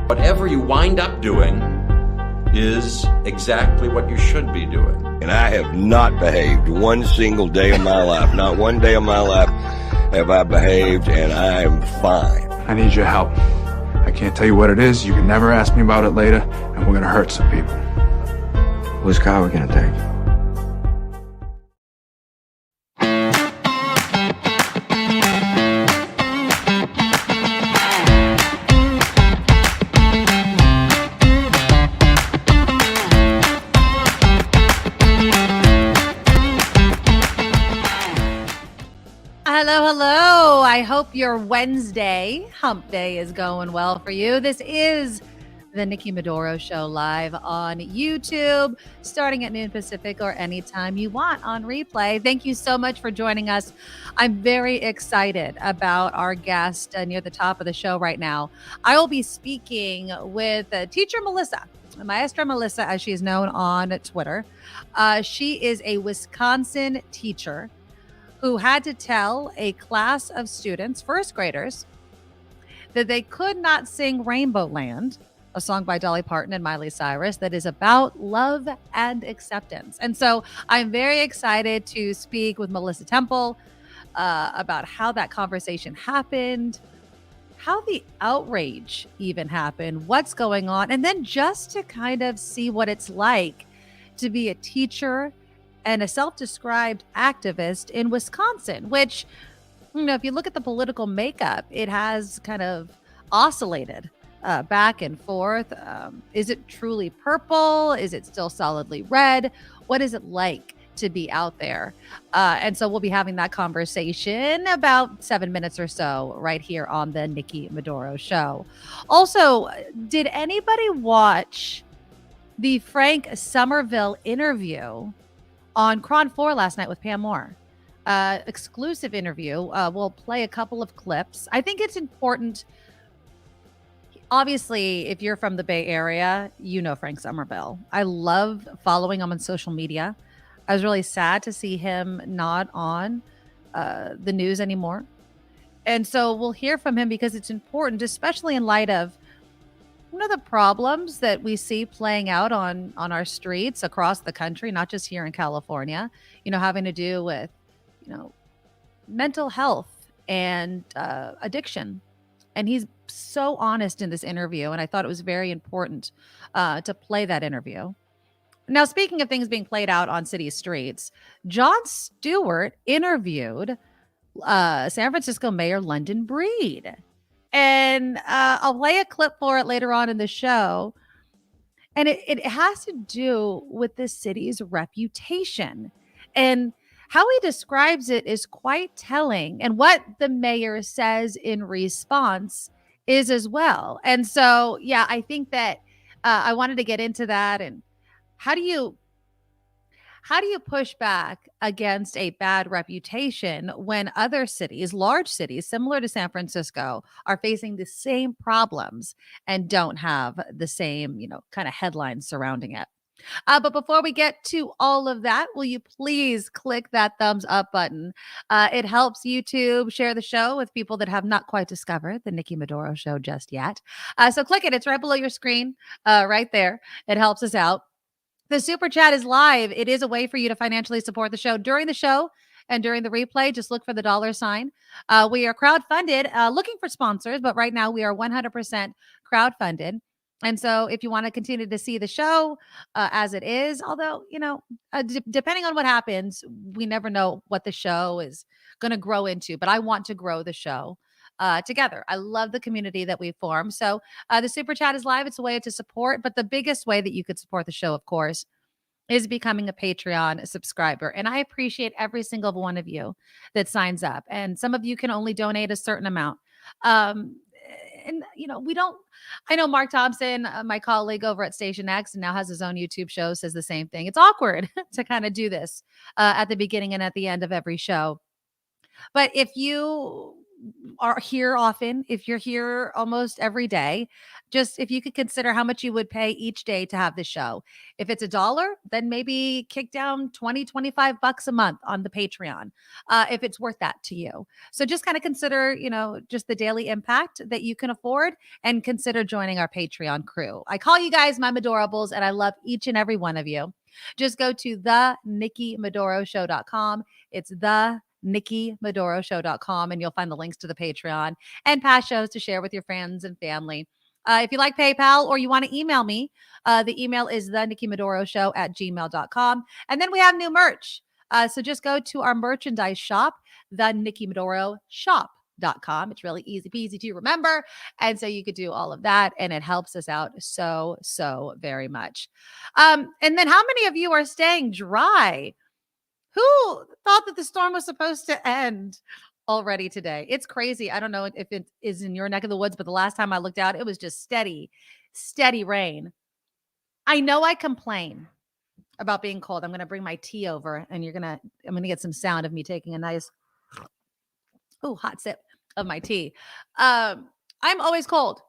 Whatever you wind up doing is exactly what you should be doing. And I have not behaved one single day of my life. Not one day of my life have I behaved, and I am fine. I need your help. I can't tell you what it is. You can never ask me about it later, and we're going to hurt some people. Whose car are we going to take? Hello. I hope your Wednesday hump day is going well for you. This is the Nikki Medoro Show live on YouTube, starting at noon Pacific or anytime you want on replay. Thank you so much for joining us. I'm very excited about our guest near the top of the show right now. I will be speaking with teacher Melissa, Maestra Melissa, as she is known on Twitter. She is a Wisconsin teacher who had to tell a class of students, first graders, that they could not sing Rainbowland, a song by Dolly Parton and Miley Cyrus that is about love and acceptance. And so I'm very excited to speak with Melissa Temple about how that conversation happened, how the outrage even happened, what's going on, and then just to kind of see what it's like to be a teacher and a self-described activist in Wisconsin, which, you know, if you look at the political makeup, it has kind of oscillated back and forth. Is it truly purple? Is it still solidly red? What is it like to be out there? And so we'll be having that conversation about 7 minutes or so right here on the Nikki Medoro Show. Also, did anybody watch the Frank Sommerville interview on KRON 4 last night with Pam Moore? Exclusive interview. We'll play a couple of clips. I think it's important. Obviously, if you're from the Bay Area, you know Frank Sommerville. I love following him on social media. I was really sad to see him not on the news anymore. And so we'll hear from him because it's important, especially in light of one of the problems that we see playing out on our streets across the country, not just here in California, you know, having to do with, you know, mental health and addiction. And he's so honest in this interview. And I thought it was very important to play that interview. Now, speaking of things being played out on city streets, Jon Stewart interviewed San Francisco Mayor London Breed. And I'll play a clip for it later on in the show. And it has to do with the city's reputation. And how he describes it is quite telling. And what the mayor says in response is as well. And so, yeah, I think that I wanted to get into that. And how do you push back against a bad reputation when other cities, large cities similar to San Francisco, are facing the same problems and don't have the same, you know, kind of headlines surrounding it? But before we get to all of that, will you please click that thumbs up button? It helps YouTube share the show with people that have not quite discovered the Nikki Medoro Show just yet. So click it. It's right below your screen, right there. It helps us out. The Super Chat is live. It is a way for you to financially support the show during the show and during the replay. Just look for the $sign. We are crowdfunded, looking for sponsors, but right now we are 100% crowdfunded. And so if you want to continue to see the show as it is, although, you know, depending on what happens, we never know what the show is going to grow into, but I want to grow the show together. I love the community that we form. So the Super Chat is live. It's a way to support, but the biggest way that you could support the show, of course, is becoming a Patreon subscriber. And I appreciate every single one of you that signs up. And some of you can only donate a certain amount. And, you know, I know Mark Thompson, my colleague over at Station X, and now has his own YouTube show, says the same thing. It's awkward to kind of do this at the beginning and at the end of every show. But if you are here often, if you're here almost every day, just if you could consider how much you would pay each day to have the show. If it's $1, then maybe kick down 20, 25 bucks a month on the Patreon, if it's worth that to you. So just kind of consider, just the daily impact that you can afford, and consider joining our Patreon crew. I call you guys my Medorables, and I love each and every one of you. Just go to the NikkiMedoroShow.com. It's the NikkiMedoroShow.com, and you'll find the links to the Patreon and past shows to share with your friends and family. If you like PayPal or you want to email me, the email is theNikkiMedoroShow@gmail.com. And then we have new merch. So just go to our merchandise shop, the Nikki Medoro Shop.com. It's really easy peasy to remember. And so you could do all of that, and it helps us out so, so very much. And then how many of you are staying dry? Who thought that the storm was supposed to end already today? It's crazy. I don't know if it is in your neck of the woods, but the last time I looked out, it was just steady rain. I know I complain about being cold. I'm going to bring my tea over, and I'm going to get some sound of me taking a nice, hot sip of my tea. I'm always cold.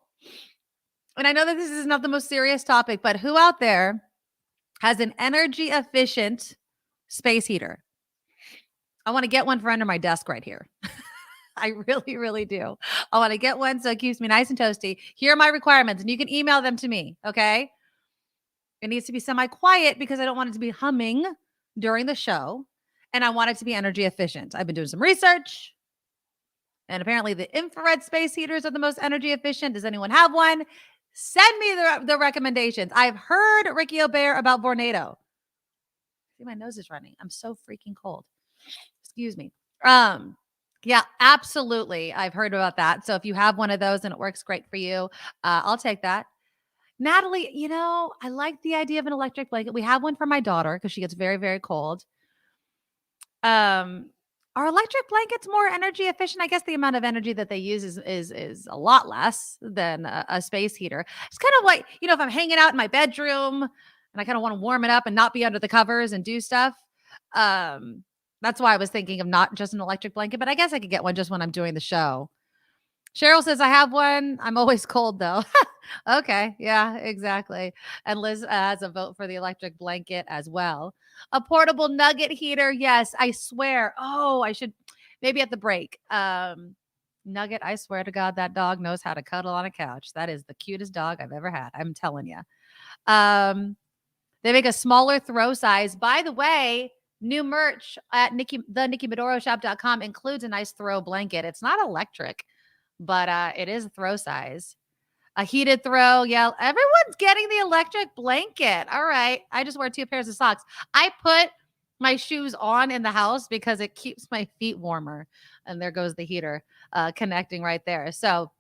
And I know that this is not the most serious topic, but who out there has an energy efficient space heater? I want to get one for under my desk right here. I really, really do. I want to get one so it keeps me nice and toasty. Here are my requirements, and you can email them to me, okay? It needs to be semi-quiet because I don't want it to be humming during the show, and I want it to be energy efficient. I've been doing some research, and apparently the infrared space heaters are the most energy efficient. Does anyone have one? Send me the recommendations. I've heard Ricky O'Bear about Vornado. See, my nose is running. I'm so freaking cold. Excuse me. Yeah, absolutely. I've heard about that. So if you have one of those and it works great for you, I'll take that. Natalie, I like the idea of an electric blanket. We have one for my daughter because she gets very, very cold. Are electric blankets more energy efficient? I guess the amount of energy that they use is a lot less than a space heater. It's kind of like, if I'm hanging out in my bedroom and I kind of want to warm it up and not be under the covers and do stuff. That's why I was thinking of not just an electric blanket, but I guess I could get one just when I'm doing the show. Cheryl says, I have one. I'm always cold, though. Okay. Yeah, exactly. And Liz has a vote for the electric blanket as well. A portable nugget heater. Yes, I swear. Oh, I should maybe at the break. Nugget, I swear to God, that dog knows how to cuddle on a couch. That is the cutest dog I've ever had. I'm telling you. They make a smaller throw size. By the way, new merch at the NikkiMedoroShop.com includes a nice throw blanket. It's not electric, but it is a throw size. A heated throw. Yeah, everyone's getting the electric blanket. All right. I just wear 2 pairs of socks. I put my shoes on in the house because it keeps my feet warmer. And there goes the heater connecting right there. So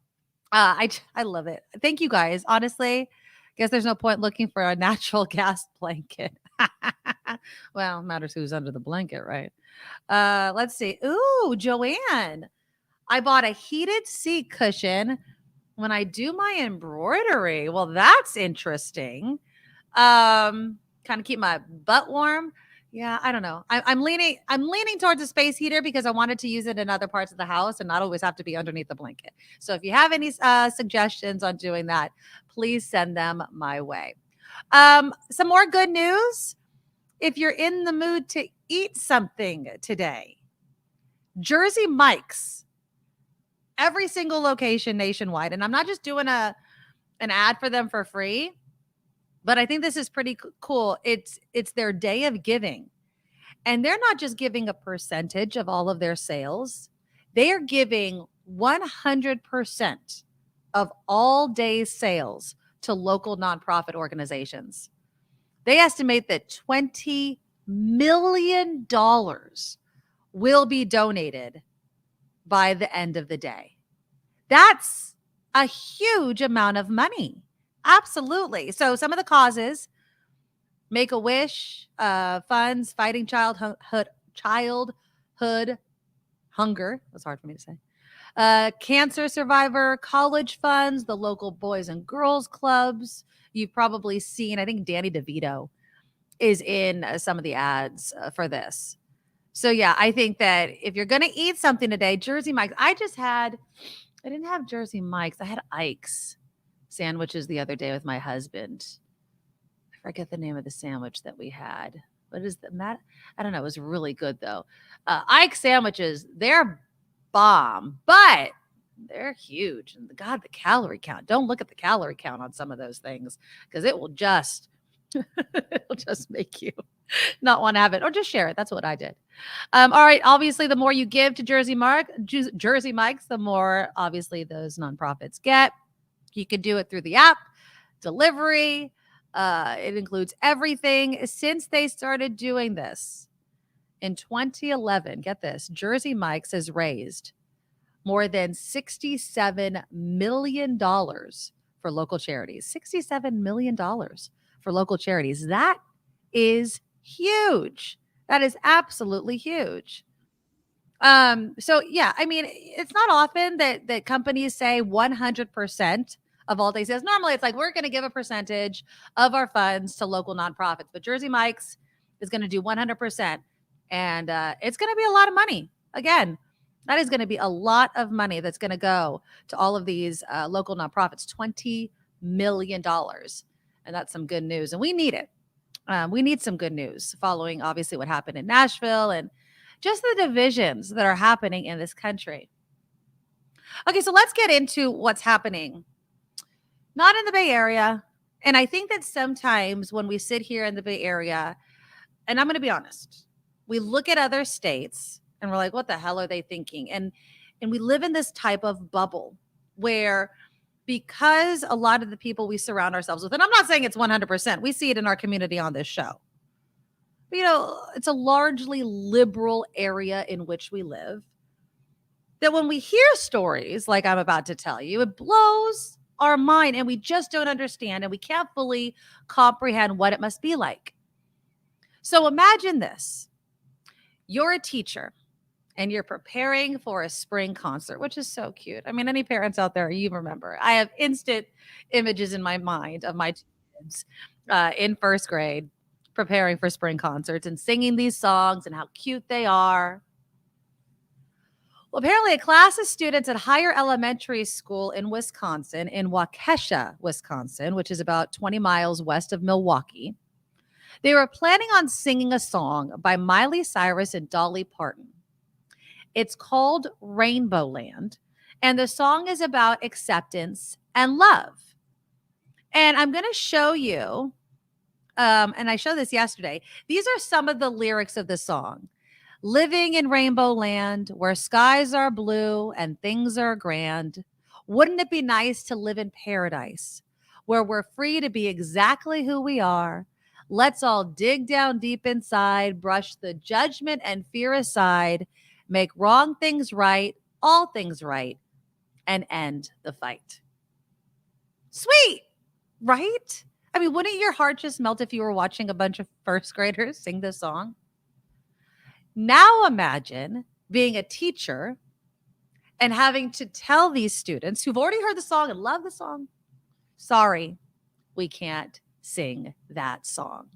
I love it. Thank you guys. Honestly, guess there's no point looking for a natural gas blanket. Well, matters who's under the blanket, right? Let's see. Ooh, Joanne. I bought a heated seat cushion when I do my embroidery. Well, that's interesting. Kind of keep my butt warm. Yeah, I don't know. I'm leaning towards a space heater because I wanted to use it in other parts of the house and not always have to be underneath the blanket. So if you have any suggestions on doing that, please send them my way. Some more good news. If you're in the mood to eat something today, Jersey Mike's, every single location nationwide. And I'm not just doing an ad for them for free, but I think this is pretty cool. It's their day of giving. And they're not just giving a percentage of all of their sales. They are giving 100% of all day's sales to local nonprofit organizations. They estimate that $20 million will be donated by the end of the day. That's a huge amount of money. Absolutely. So some of the causes: Make-A-Wish funds, fighting childhood hunger. That's hard for me to say. Cancer survivor college funds, the local boys and girls clubs. You've probably seen, I think Danny DeVito is in some of the ads for this. So yeah, I think that if you're going to eat something today, Jersey Mike's. I didn't have Jersey Mike's. I had Ike's sandwiches the other day with my husband. I forget the name of the sandwich that we had. What is the Matt? I don't know. It was really good though. Ike's sandwiches, they're bomb, but they're huge. And God, the calorie count. Don't look at the calorie count on some of those things because it will just it'll just make you not want to have it, or just share it. That's what I did. All right. Obviously, the more you give to Jersey Mike's, the more obviously those nonprofits get. You can do it through the app, delivery. It includes everything. Since they started doing this in 2011, get this, Jersey Mike's has raised more than $67 million for local charities. $67 million for local charities. That is huge. That is absolutely huge. So yeah, I mean, it's not often that companies say 100% of all day sales. Normally it's like, we're going to give a percentage of our funds to local nonprofits, but Jersey Mike's is going to do 100%. And it's going to be a lot of money. Again, that is going to be a lot of money that's going to go to all of these local nonprofits, $20 million. And that's some good news. And we need it. We need some good news following, obviously, what happened in Nashville and just the divisions that are happening in this country. Okay, so let's get into what's happening. Not in the Bay Area. And I think that sometimes when we sit here in the Bay Area, and I'm going to be honest, we look at other states and we're like, what the hell are they thinking? And we live in this type of bubble where, because a lot of the people we surround ourselves with, and I'm not saying it's 100%, we see it in our community on this show. But, it's a largely liberal area in which we live, that when we hear stories like I'm about to tell you, it blows our mind and we just don't understand and we can't fully comprehend what it must be like. So imagine this. You're a teacher and you're preparing for a spring concert, which is so cute. I mean, any parents out there, you remember. I have instant images in my mind of my kids in first grade preparing for spring concerts and singing these songs and how cute they are. Well, apparently a class of students at higher elementary school in Wisconsin, in Waukesha, Wisconsin, which is about 20 miles west of Milwaukee, they were planning on singing a song by Miley Cyrus and Dolly Parton. It's called Rainbowland, and the song is about acceptance and love. And I'm going to show you, and I showed this yesterday, these are some of the lyrics of the song. Living in Rainbowland, where skies are blue and things are grand. Wouldn't it be nice to live in paradise, where we're free to be exactly who we are? Let's all dig down deep inside, brush the judgment and fear aside, make wrong things right, all things right, and end the fight. Sweet, right? I mean, wouldn't your heart just melt if you were watching a bunch of first graders sing this song? Now imagine being a teacher and having to tell these students who've already heard the song and love the song, sorry, we can't sing that song.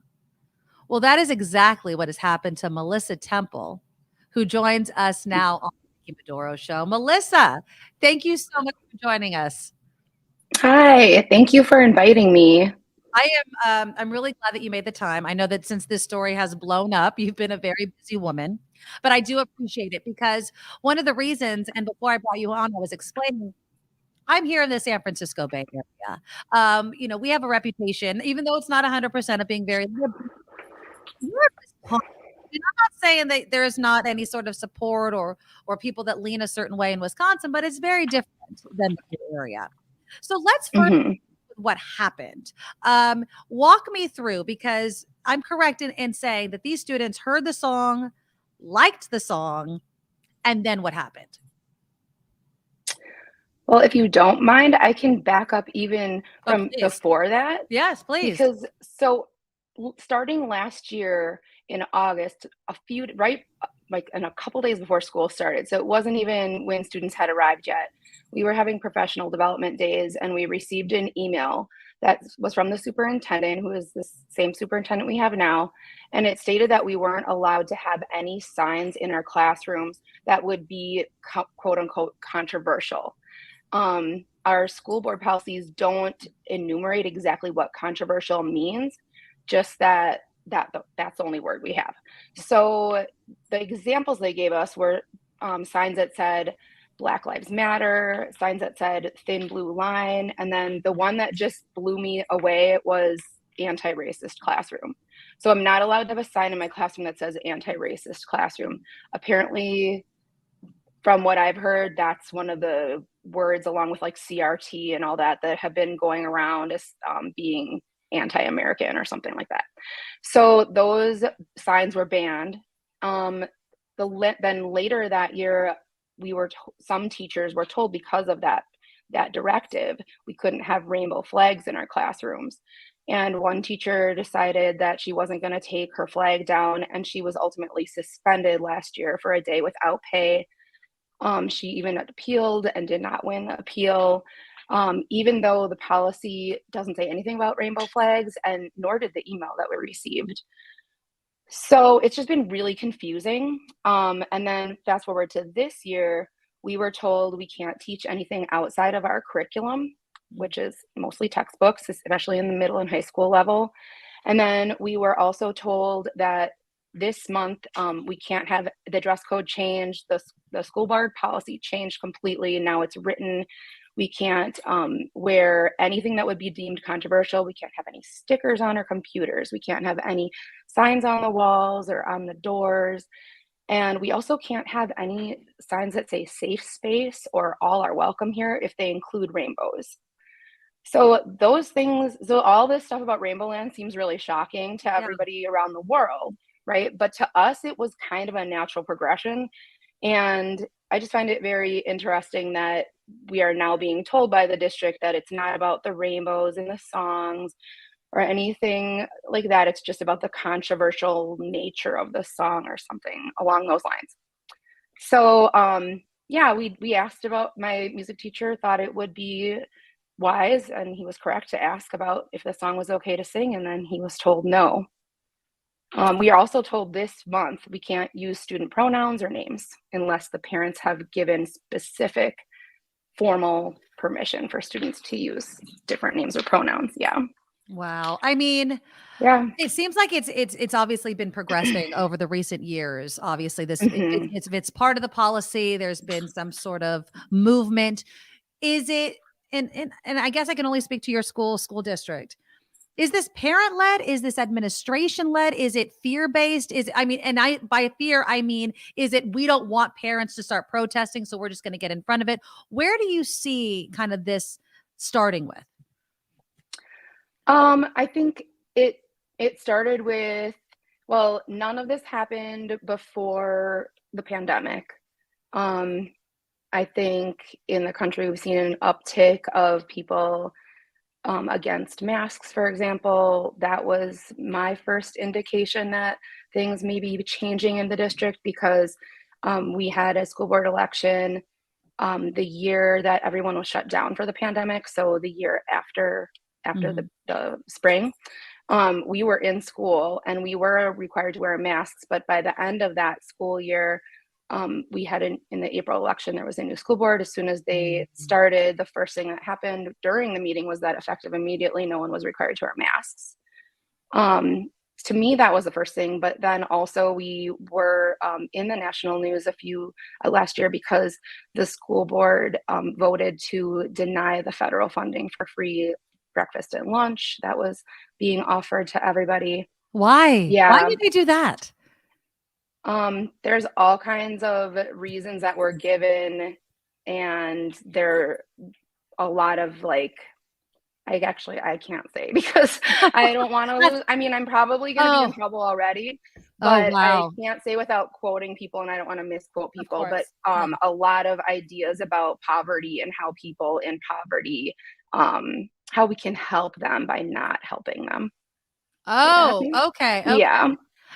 Well, that is exactly what has happened to Melissa Temple, who joins us now on the Nikki Medoro Show. Melissa, thank you so much for joining us. Hi, thank you for inviting me. I'm really glad that you made the time. I know that since this story has blown up, you've been a very busy woman, but I do appreciate it because one of the reasons, and before I brought you on, I was explaining, I'm here in the San Francisco Bay Area. We have a reputation, even though it's not 100% of being very liberal. I'm not saying that there is not any sort of support or people that lean a certain way in Wisconsin, but it's very different than the Bay Area. So let's first what happened. Walk me through, because I'm correct in saying that these students heard the song, liked the song, and then what happened? Well, if you don't mind, I can back up even from before that. Yes, please. Because starting last year in August, a couple days before school started, so it wasn't even when students had arrived yet, we were having professional development days, and we received an email that was from the superintendent, who is the same superintendent we have now. And it stated that we weren't allowed to have any signs in our classrooms that would be quote unquote controversial. Our school board policies don't enumerate exactly what controversial means, just that's the only word we have. So the examples they gave us were signs that said Black Lives Matter, signs that said thin blue line, and then the one that just blew me away was anti-racist classroom. So I'm not allowed to have a sign in my classroom that says anti-racist classroom. Apparently, from what I've heard, that's one of the words, along with like CRT and all that have been going around as being anti-American or something like that. So those signs were banned. Then later that year, some teachers were told, because of that directive, we couldn't have rainbow flags in our classrooms. And one teacher decided that she wasn't going to take her flag down, and she was ultimately suspended last year for a day without pay. She even appealed and did not win the appeal, even though the policy doesn't say anything about rainbow flags, and nor did the email that we received. So it's just been really confusing. And then fast forward to this year, we were told we can't teach anything outside of our curriculum, which is mostly textbooks, especially in the middle and high school level. And then we were also told that this month we can't have the dress code changed. The school board policy changed completely. Now it's written. We can't wear anything that would be deemed controversial. We can't have any stickers on our computers. We can't have any signs on the walls or on the doors. And we also can't have any signs that say safe space or all are welcome here if they include rainbows. So those things, so all this stuff about Rainbowland seems really shocking to everybody around the world, right? But to us, it was kind of a natural progression. And I just find it very interesting that we are now being told by the district that it's not about the rainbows and the songs or anything like that. It's just about the controversial nature of the song or something along those lines. So we asked about, my music teacher thought it would be wise, and he was correct, to ask about if the song was okay to sing, and then he was told no. We are also told this month we can't use student pronouns or names unless the parents have given specific formal permission for students to use different names or pronouns. Yeah. Wow. I mean, yeah, it seems like it's obviously been progressing over the recent years. Obviously, it's part of the policy. There's been some sort of movement. Is it? And I guess I can only speak to your school district. Is this parent led? Is this administration led? Is it fear based? By fear, I mean, is it we don't want parents to start protesting, so we're just going to get in front of it? Where do you see kind of this starting with? I think it started with, well, none of this happened before the pandemic. I think in the country we've seen an uptick of people against masks, for example. That was my first indication that things may be changing in the district, because we had a school board election the year that everyone was shut down for the pandemic. So the year after the spring, we were in school and we were required to wear masks. But by the end of that school year, we had in the April election, there was a new school board. As soon as they started, the first thing that happened during the meeting was that effective immediately, no one was required to wear masks. To me, that was the first thing. But then also we were in the national news last year because the school board voted to deny the federal funding for free breakfast and lunch that was being offered to everybody. Why? Yeah. Why did they do that? There's all kinds of reasons that were given, and there a lot of I can't say because I don't want to lose. I mean, I'm probably going to be in trouble already, but I can't say without quoting people, and I don't want to misquote people, but a lot of ideas about poverty and how people in poverty, how we can help them by not helping them. Oh, okay. Yeah.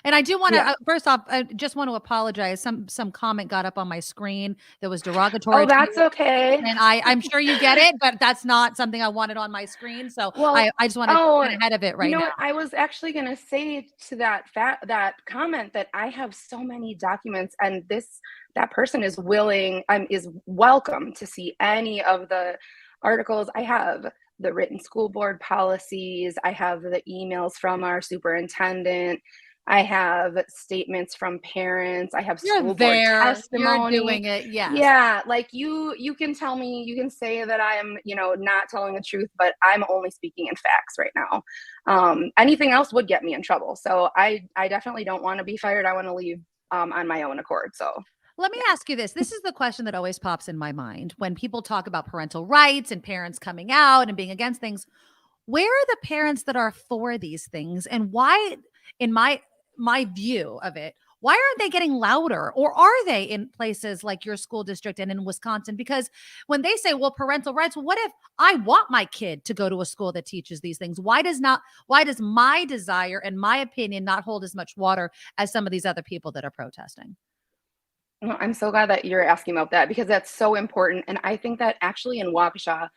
And I do want to, Yeah. first off, I just want to apologize. Some comment got up on my screen that was derogatory. Oh, that's okay. And I'm sure you get it, but that's not something I wanted on my screen. So Well, I just want to get ahead of it right you know now. what? I was actually going to say to that comment that I have so many documents, and that person is is welcome to see any of the articles. I have the written school board policies. I have the emails from our superintendent. I have statements from parents. I have You're school board there. testimony. You're doing it. Yes. Yeah, like you can tell me, you can say that I am, not telling the truth, but I'm only speaking in facts right now. Anything else would get me in trouble. So I definitely don't want to be fired. I want to leave on my own accord. So let me ask you this. This is the question that always pops in my mind when people talk about parental rights and parents coming out and being against things. Where are the parents that are for these things, and why, in my view of it, why aren't they getting louder? Or are they in places like your school district and in Wisconsin? Because when they say, well, parental rights, well, what if I want my kid to go to a school that teaches these things? Why does my desire and my opinion not hold as much water as some of these other people that are protesting? Well, I'm so glad that you're asking about that, because that's so important. And I think that actually in Waukesha,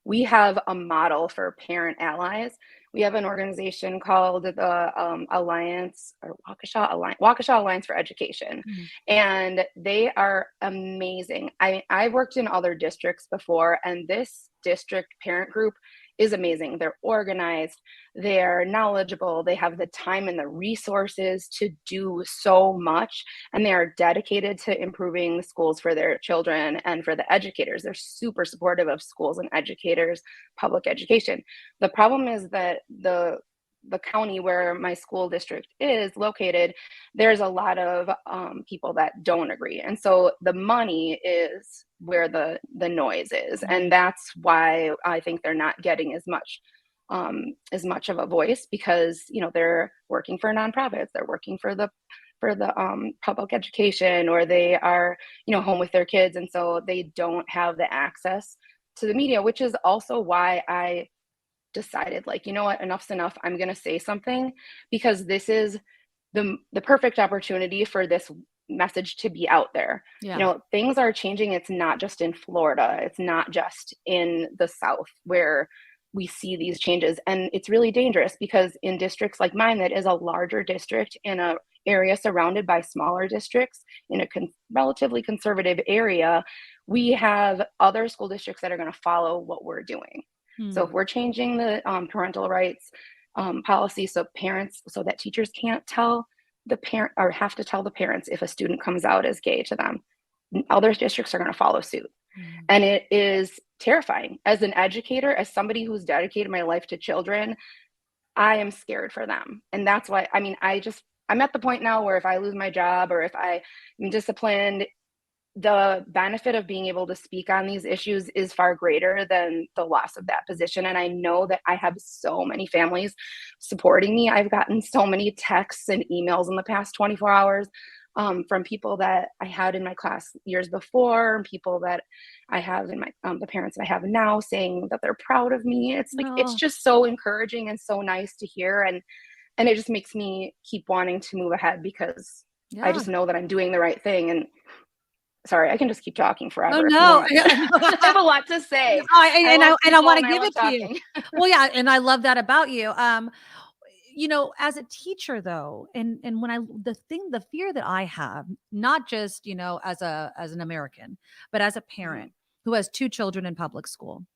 we have a model for parent allies. We have an organization called the Alliance, or Waukesha Alliance for Education. Mm-hmm. And they are amazing. I worked in other districts before, and this district parent group is amazing. They're organized, they're knowledgeable, they have the time and the resources to do so much, and they are dedicated to improving the schools for their children and for the educators. They're super supportive of schools and educators, public education. The problem is that the county where my school district is located, there's a lot of people that don't agree. And so the money is where the noise is. And that's why I think they're not getting as much of a voice, because, they're working for nonprofits, they're working for the public education, or they are, home with their kids. And so they don't have the access to the media, which is also why I decided, like, you know what, enough's enough. I'm going to say something, because this is the perfect opportunity for this message to be out there. Yeah. Things are changing. It's not just in Florida. It's not just in the South where we see these changes. And it's really dangerous, because in districts like mine, that is a larger district in a area surrounded by smaller districts in a relatively conservative area, we have other school districts that are going to follow what we're doing. So if we're changing the parental rights policy, so that teachers can't tell the parent, or have to tell the parents if a student comes out as gay to them, other districts are going to follow suit. And it is terrifying. As an educator, as somebody who's dedicated my life to children, I am scared for them. And that's why, I'm at the point now where if I lose my job, or if I am disciplined, the benefit of being able to speak on these issues is far greater than the loss of that position. And I know that I have so many families supporting me. I've gotten so many texts and emails in the past 24 hours from people that I had in my class years before, and people that I have in my the parents that I have now, saying that they're proud of me. It's like, it's just so encouraging and so nice to hear. And it just makes me keep wanting to move ahead, because I just know that I'm doing the right thing. And sorry, I can just keep talking forever. Oh, no. I have a lot to say. And I want to give it to you. Well, yeah. And I love that about you. As a teacher though, and when the fear that I have, not just, as an American, but as a parent who has 2 children in public school,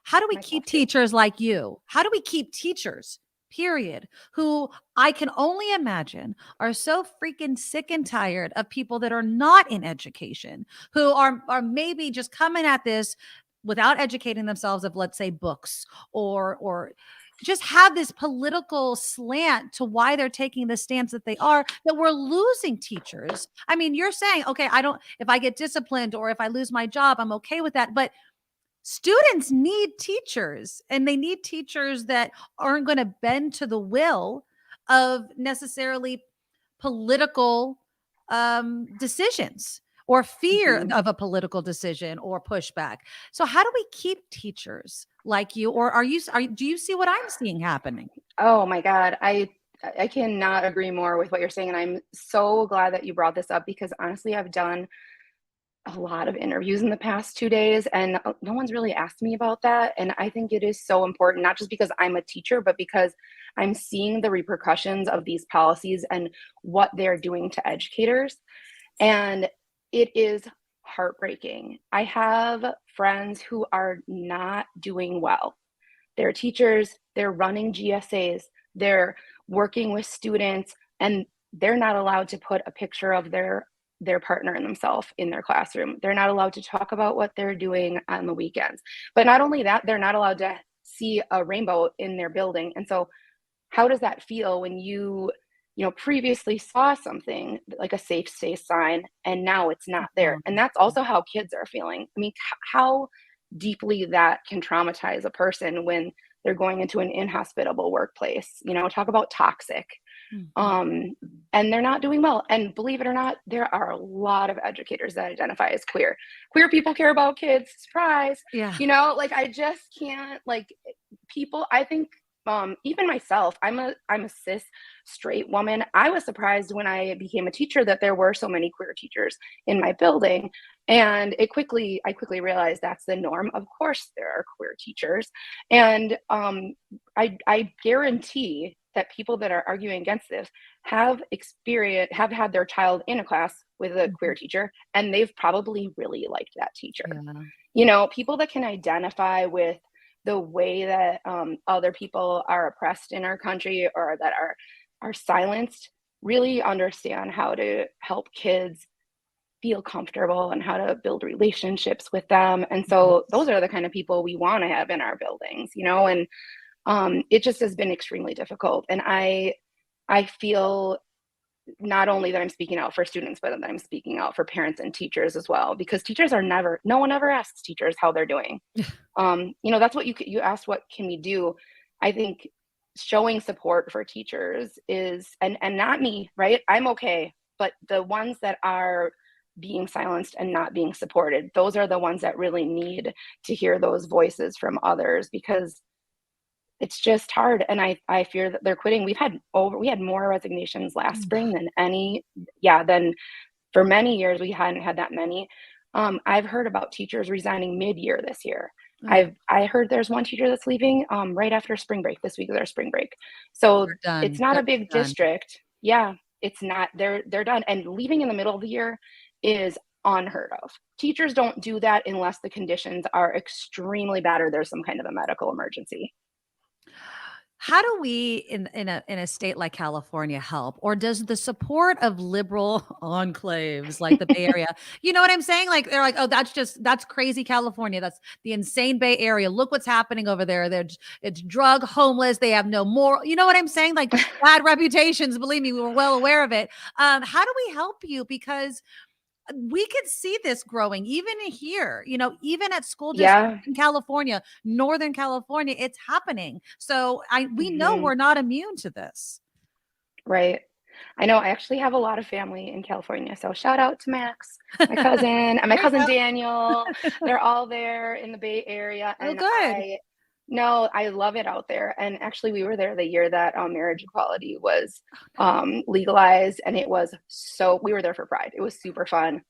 how do we keep teachers like you? How do we keep teachers, period, who I can only imagine are so freaking sick and tired of people that are not in education, who are maybe just coming at this without educating themselves of, let's say, books, or just have this political slant to why they're taking the stance that they are, that we're losing teachers. I mean, you're saying, okay, if I get disciplined or if I lose my job, I'm okay with that. But students need teachers, and they need teachers that aren't going to bend to the will of necessarily political decisions, or fear of a political decision or pushback. So how do we keep teachers like you? Or do you see what I'm seeing happening? Oh my God. I cannot agree more with what you're saying. And I'm so glad that you brought this up, because honestly, I've done a lot of interviews in the past 2 days, and no one's really asked me about that. And I think it is so important, not just because I'm a teacher, but because I'm seeing the repercussions of these policies and what they're doing to educators. And it is heartbreaking. I have friends who are not doing well. They're teachers, they're running GSAs, they're working with students, and they're not allowed to put a picture of their partner and themselves in their classroom. They're not allowed to talk about what they're doing on the weekends. But not only that, they're not allowed to see a rainbow in their building. And so how does that feel when you previously saw something like a safe space sign and now it's not there? And that's also how kids are feeling. I mean, how deeply that can traumatize a person when they're going into an inhospitable workplace. Talk about toxic. And they're not doing well. And believe it or not, there are a lot of educators that identify as queer. Queer people care about kids. Surprise. Yeah. I just can't, people, I think, even myself, I'm a cis straight woman. I was surprised when I became a teacher that there were so many queer teachers in my building. And I quickly realized that's the norm. Of course, there are queer teachers. And I guarantee that people that are arguing against this have had their child in a class with a queer teacher, and they've probably really liked that teacher. Yeah. People that can identify with the way that other people are oppressed in our country, or that are silenced, really understand how to help kids feel comfortable and how to build relationships with them. And so those are the kind of people we want to have in our buildings, and it just has been extremely difficult. And I feel not only that I'm speaking out for students, but that I'm speaking out for parents and teachers as well, because teachers no one ever asks teachers how they're doing. That's what you asked, what can we do? I think showing support for teachers is, and not me, right? I'm okay. But the ones that are being silenced and not being supported, those are the ones that really need to hear those voices from others, because it's just hard. And I fear that they're quitting. We had more resignations last spring than for many years. We hadn't had that many. I've heard about teachers resigning mid-year this year. I heard there's one teacher that's leaving right after spring break. This week is our spring break. So it's not a big district. Yeah, it's not. They're done. And leaving in the middle of the year is unheard of. Teachers don't do that unless the conditions are extremely bad or there's some kind of a medical emergency. How do we in a state like California help? Or does the support of liberal enclaves like the Bay Area, you know what I'm saying? Like, they're like, oh, that's crazy California. That's the insane Bay Area. Look what's happening over there. It's drug homeless. They have no moral, you know what I'm saying? Like, bad reputations. Believe me, we were well aware of it. How do we help you? Because we could see this growing even here, even at school districts in California, Northern California, it's happening. So we know we're not immune to this. Right. I know. I actually have a lot of family in California. So shout out to Max, my cousin, and my cousin Daniel. They're all there in the Bay Area. And good. I love it out there. And actually, we were there the year that marriage equality was legalized, and we were there for Pride. It was super fun.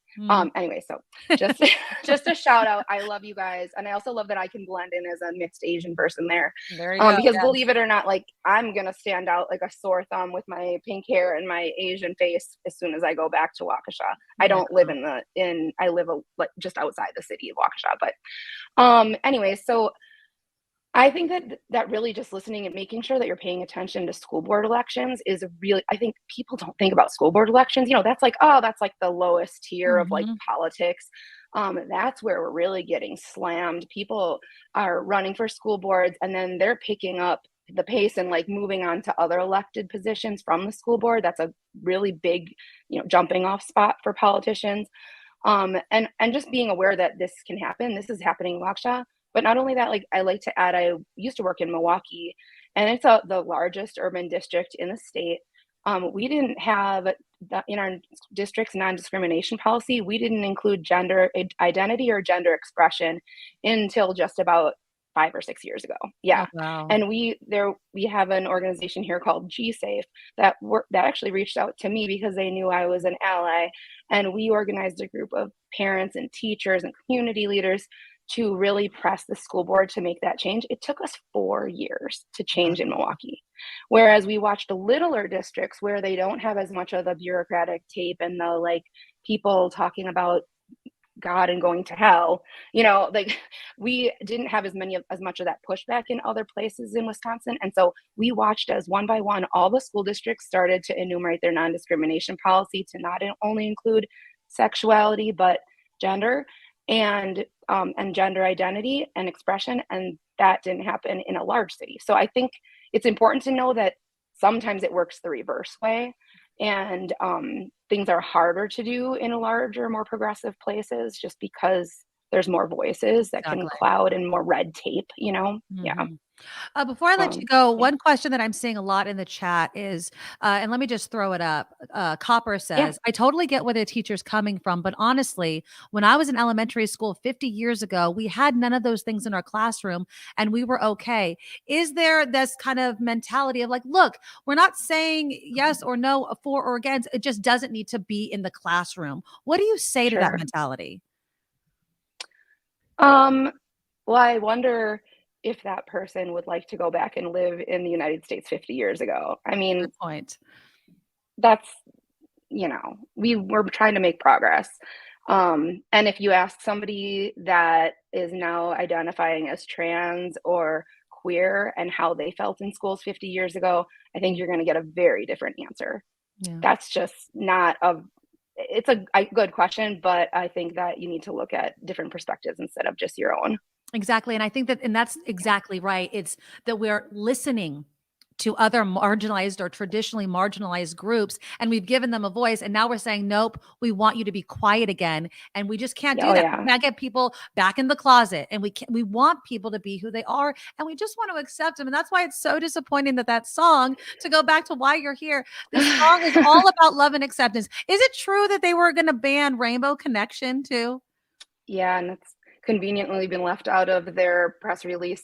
Anyway, so just a shout out. I love you guys. And I also love that I can blend in as a mixed Asian person there. There you go. Because believe it or not, I'm going to stand out like a sore thumb with my pink hair and my Asian face as soon as I go back to Waukesha. I don't live I live just outside the city of Waukesha. But anyway, so I think that really just listening and making sure that you're paying attention to school board elections is really, I think people don't think about school board elections. That's like the lowest tier of politics. That's where we're really getting slammed. People are running for school boards, and then they're picking up the pace and moving on to other elected positions from the school board. That's a really big, jumping off spot for politicians. And just being aware that this can happen. This is happening in Waukesha. But not only that, I like to add, I used to work in Milwaukee, and it's the largest urban district in the state. We didn't have in our district's non-discrimination policy, we didn't include gender identity or gender expression until just about 5 or 6 years ago. Yeah. Oh, wow. And we have an organization here called G-Safe that actually reached out to me because they knew I was an ally. And we organized a group of parents and teachers and community leaders to really press the school board to make that change. It took us 4 years to change in Milwaukee. Whereas we watched littler districts where they don't have as much of the bureaucratic tape and the like people talking about God and going to hell, like we didn't have as much of that pushback in other places in Wisconsin. And so we watched as one by one, all the school districts started to enumerate their non-discrimination policy to not only include sexuality, but gender and gender identity and expression. And that didn't happen in a large city. So I think it's important to know that sometimes it works the reverse way. And things are harder to do in larger, more progressive places just because there's more voices that can cloud and more red tape, Yeah. Before I let you go, one question that I'm seeing a lot in the chat is, and let me just throw it up. Copper says, I totally get where the teacher's coming from, but honestly, when I was in elementary school 50 years ago, we had none of those things in our classroom and we were okay. Is there this kind of mentality of like, look, we're not saying yes or no, for or against, it just doesn't need to be in the classroom. What do you say to that mentality? Well, I wonder if that person would like to go back and live in the United States 50 years ago. I mean, good point. That's, we were trying to make progress. And if you ask somebody that is now identifying as trans or queer and how they felt in schools 50 years ago, I think you're going to get a very different answer. Yeah. That's just not it's a good question, but I think that you need to look at different perspectives instead of just your own. Exactly. And I think and that's exactly right. It's that we're listening to other marginalized or traditionally marginalized groups, and we've given them a voice. And now we're saying, nope, we want you to be quiet again. And we just can't do that. Yeah. We can't get people back in the closet, and we want people to be who they are. And we just want to accept them. And that's why it's so disappointing that song, to go back to why you're here, this song is all about love and acceptance. Is it true that they were going to ban Rainbow Connection too? Yeah. And it's conveniently been left out of their press release.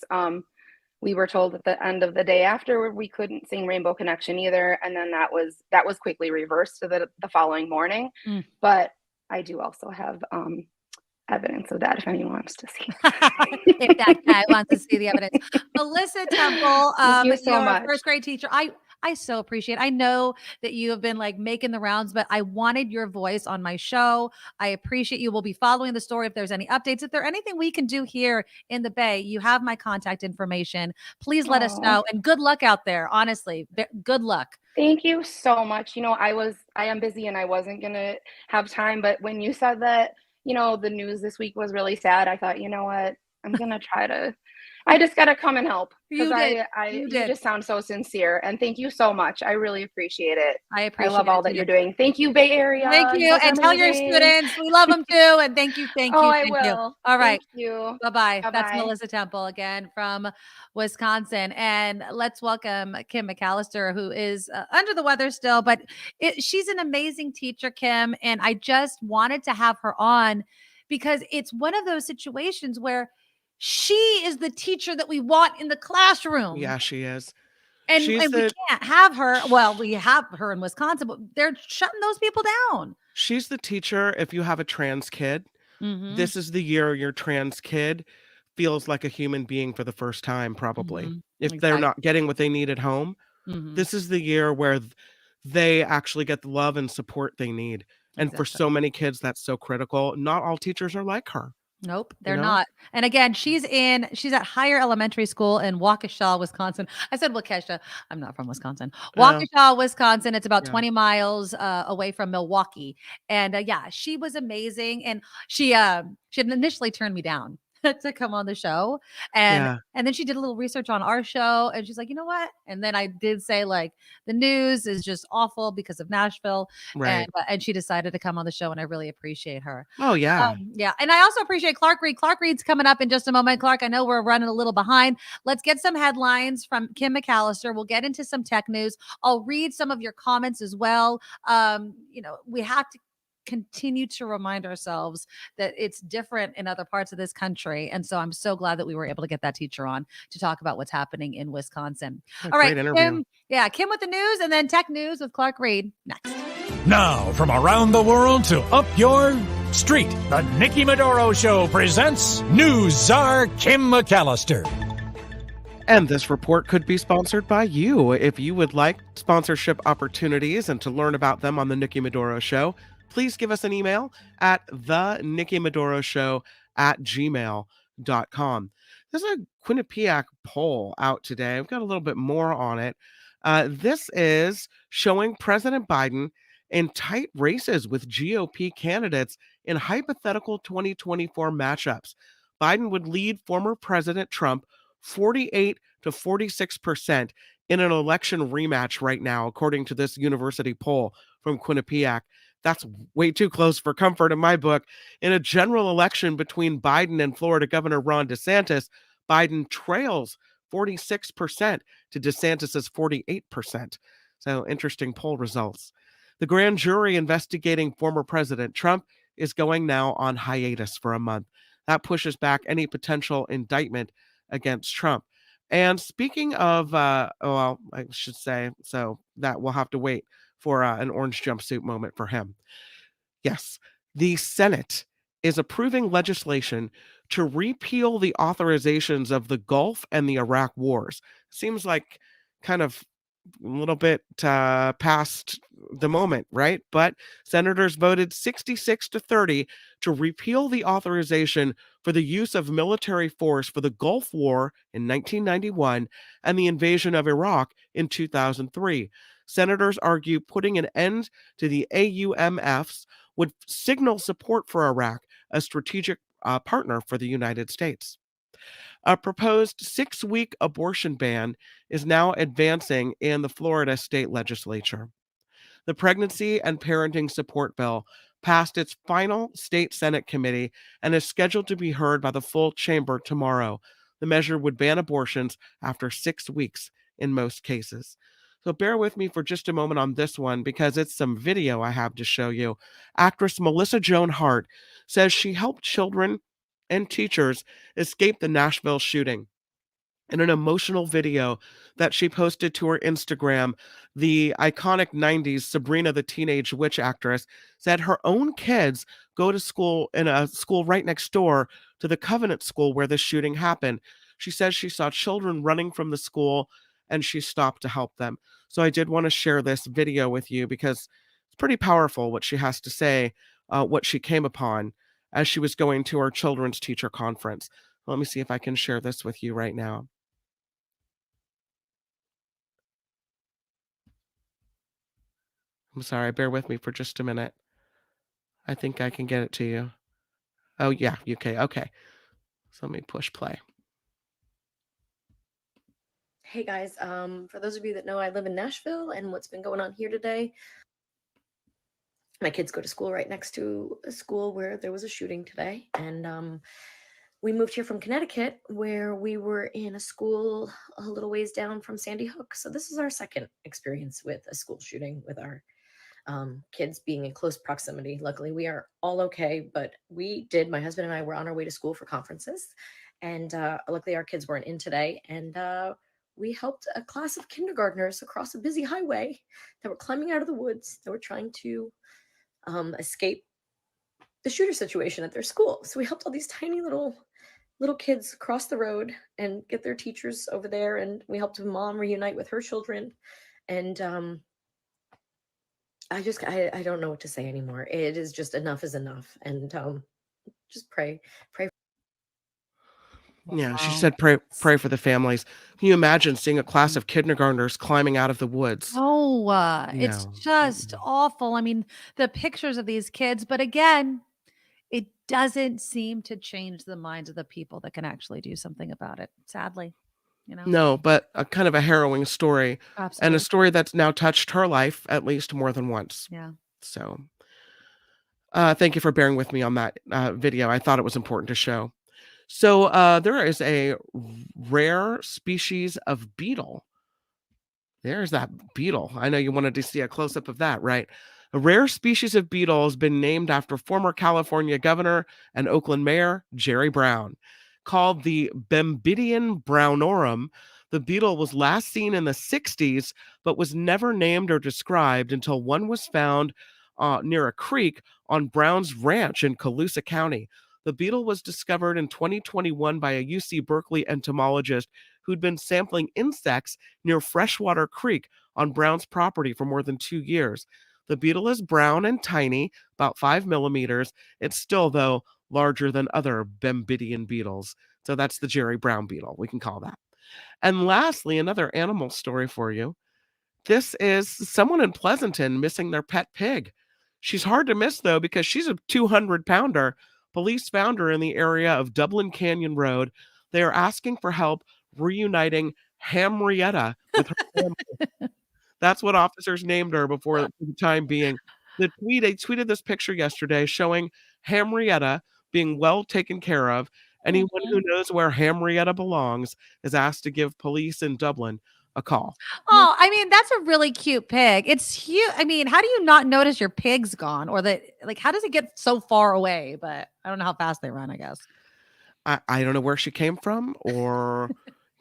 We were told at the end of the day after we couldn't sing Rainbow Connection either. And then that was quickly reversed to the following morning. But I do also have evidence of that if anyone wants to see. If that guy wants to see the evidence. Melissa Temple, Thank you so much. First grade teacher. I so appreciate it. I know that you have been like making the rounds, but I wanted your voice on my show. I appreciate you. We'll be following the story if there's any updates. If there's anything we can do here in the Bay, you have my contact information. Please let us know. And good luck out there. Honestly, good luck. Thank you so much. I am busy and I wasn't going to have time. But when you said that, the news this week was really sad, I thought, you know what, I'm going to I just got to come and help. You just sound so sincere. And thank you so much. I really appreciate it. I love all that you're doing. Thank you, Bay Area. Thank you. And tell your students we love them too. And thank you. Thank you. I will. All right. Thank you. Bye-bye. That's Melissa Temple again from Wisconsin. And let's welcome Kim McAllister, who is under the weather still, but she's an amazing teacher, Kim. And I just wanted to have her on because it's one of those situations where she is the teacher that we want in the classroom. Yeah, she is. And we can't have her. Well, we have her in Wisconsin, but they're shutting those people down. She's the teacher if you have a trans kid. Mm-hmm. This is the year your trans kid feels like a human being for the first time, probably. Mm-hmm. If they're not getting what they need at home, this is the year where they actually get the love and support they need. And for so many kids, that's so critical. Not all teachers are like her. Nope, they're not. And again, she's at Higher Elementary School in Waukesha, Wisconsin. I said Waukesha. I'm not from Wisconsin. Waukesha, Wisconsin. It's about 20 miles away from Milwaukee. And she was amazing. And she had initially turned me down to come on the show. And then she did a little research on our show and she's like, you know what? And then I did say like, the news is just awful because of Nashville. Right. And she decided to come on the show and I really appreciate her. Oh yeah. And I also appreciate Clark Reid. Clark Reid's coming up in just a moment. Clark, I know we're running a little behind. Let's get some headlines from Kim McAllister. We'll get into some tech news. I'll read some of your comments as well. We have to continue to remind ourselves that it's different in other parts of this country. And so I'm so glad that we were able to get that teacher on to talk about what's happening in Wisconsin. All right, Kim with the news, and then tech news with Clark Reid next. Now, from around the world to up your street, the Nikki Medoro Show presents News Czar Kim McAllister. And this report could be sponsored by you. If you would like sponsorship opportunities and to learn about them on the Nikki Medoro Show, please give us an email at thenikkimedoroshow@gmail.com. There's a Quinnipiac poll out today. I've got a little bit more on it. This is showing President Biden in tight races with GOP candidates in hypothetical 2024 matchups. Biden would lead former President Trump 48 to 46% in an election rematch right now, according to this university poll from Quinnipiac. That's way too close for comfort in my book. In a general election between Biden and Florida Governor Ron DeSantis, Biden trails 46% to DeSantis's 48%. So interesting poll results. The grand jury investigating former President Trump is going now on hiatus for a month. That pushes back any potential indictment against Trump. And speaking of, I should say, so that we'll have to wait for an orange jumpsuit moment for him. Yes, the Senate is approving legislation to repeal the authorizations of the Gulf and the Iraq wars. Seems like kind of a little bit past the moment, right? But senators voted 66-30 to repeal the authorization for the use of military force for the Gulf War in 1991 and the invasion of Iraq in 2003. Senators argue putting an end to the AUMFs would signal support for Iraq, a strategic partner for the United States. A proposed 6-week abortion ban is now advancing in the Florida state legislature. The Pregnancy and Parenting Support Bill passed its final state Senate committee and is scheduled to be heard by the full chamber tomorrow. The measure would ban abortions after 6 weeks in most cases. So bear with me for just a moment on this one because it's some video I have to show you. Actress Melissa Joan Hart says she helped children and teachers escape the Nashville shooting. In an emotional video that she posted to her Instagram, the iconic 90s Sabrina the Teenage Witch actress said her own kids go to school in a school right next door to the Covenant School where the shooting happened. She says she saw children running from the school and she stopped to help them. So I did want to share this video with you because it's pretty powerful what she has to say, what she came upon as she was going to her children's teacher conference. Let me see if I can share this with you right now. I'm sorry, bear with me for just a minute. I think I can get it to you. Oh, yeah, UK. Okay. So let me push play. Hey guys, for those of you that know, I live in Nashville, and what's been going on here today, my kids go to school right next to a school where there was a shooting today, and we moved here from Connecticut, where we were in a school a little ways down from Sandy Hook. So this is our second experience with a school shooting with our kids being in close proximity. Luckily, we are all okay, but my husband and I were on our way to school for conferences, and luckily our kids weren't in today, and we helped a class of kindergartners across a busy highway that were climbing out of the woods. They were trying to escape the shooter situation at their school. So we helped all these tiny little kids cross the road and get their teachers over there. And we helped a mom reunite with her children. And I don't know what to say anymore. It is just enough is enough. And just pray. Yeah, she said pray for the families. Can you imagine seeing a class of kindergartners climbing out of the woods? Oh, it's just awful. I mean, the pictures of these kids, but again, it doesn't seem to change the minds of the people that can actually do something about it, sadly. No, but a kind of a harrowing story. Absolutely. And a story that's now touched her life at least more than once. Yeah. So thank you for bearing with me on that video. I thought it was important to show. So there is a rare species of beetle. There's that beetle. I know you wanted to see a close-up of that, right? A rare species of beetle has been named after former California governor and Oakland mayor Jerry Brown. Called the Bembidium brownorum, the beetle was last seen in the 60s, but was never named or described until one was found near a creek on Brown's Ranch in Colusa County. The beetle was discovered in 2021 by a UC Berkeley entomologist who'd been sampling insects near Freshwater Creek on Brown's property for more than 2 years. The beetle is brown and tiny, about 5 millimeters. It's still, though, larger than other Bembidian beetles. So that's the Jerry Brown beetle, we can call that. And lastly, another animal story for you. This is someone in Pleasanton missing their pet pig. She's hard to miss, though, because she's a 200-pounder. Police found her in the area of Dublin Canyon Road. They are asking for help reuniting Hamrietta with her family. That's what officers named her for the time being. They tweeted this picture yesterday showing Hamrietta being well taken care of. Anyone who knows where Hamrietta belongs is asked to give police in Dublin a call. Oh, I mean, that's a really cute pig. It's cute. I mean, how do you not notice your pig's gone? Or that, like, how does it get so far away? But I don't know how fast they run, I guess. I don't know where she came from, or,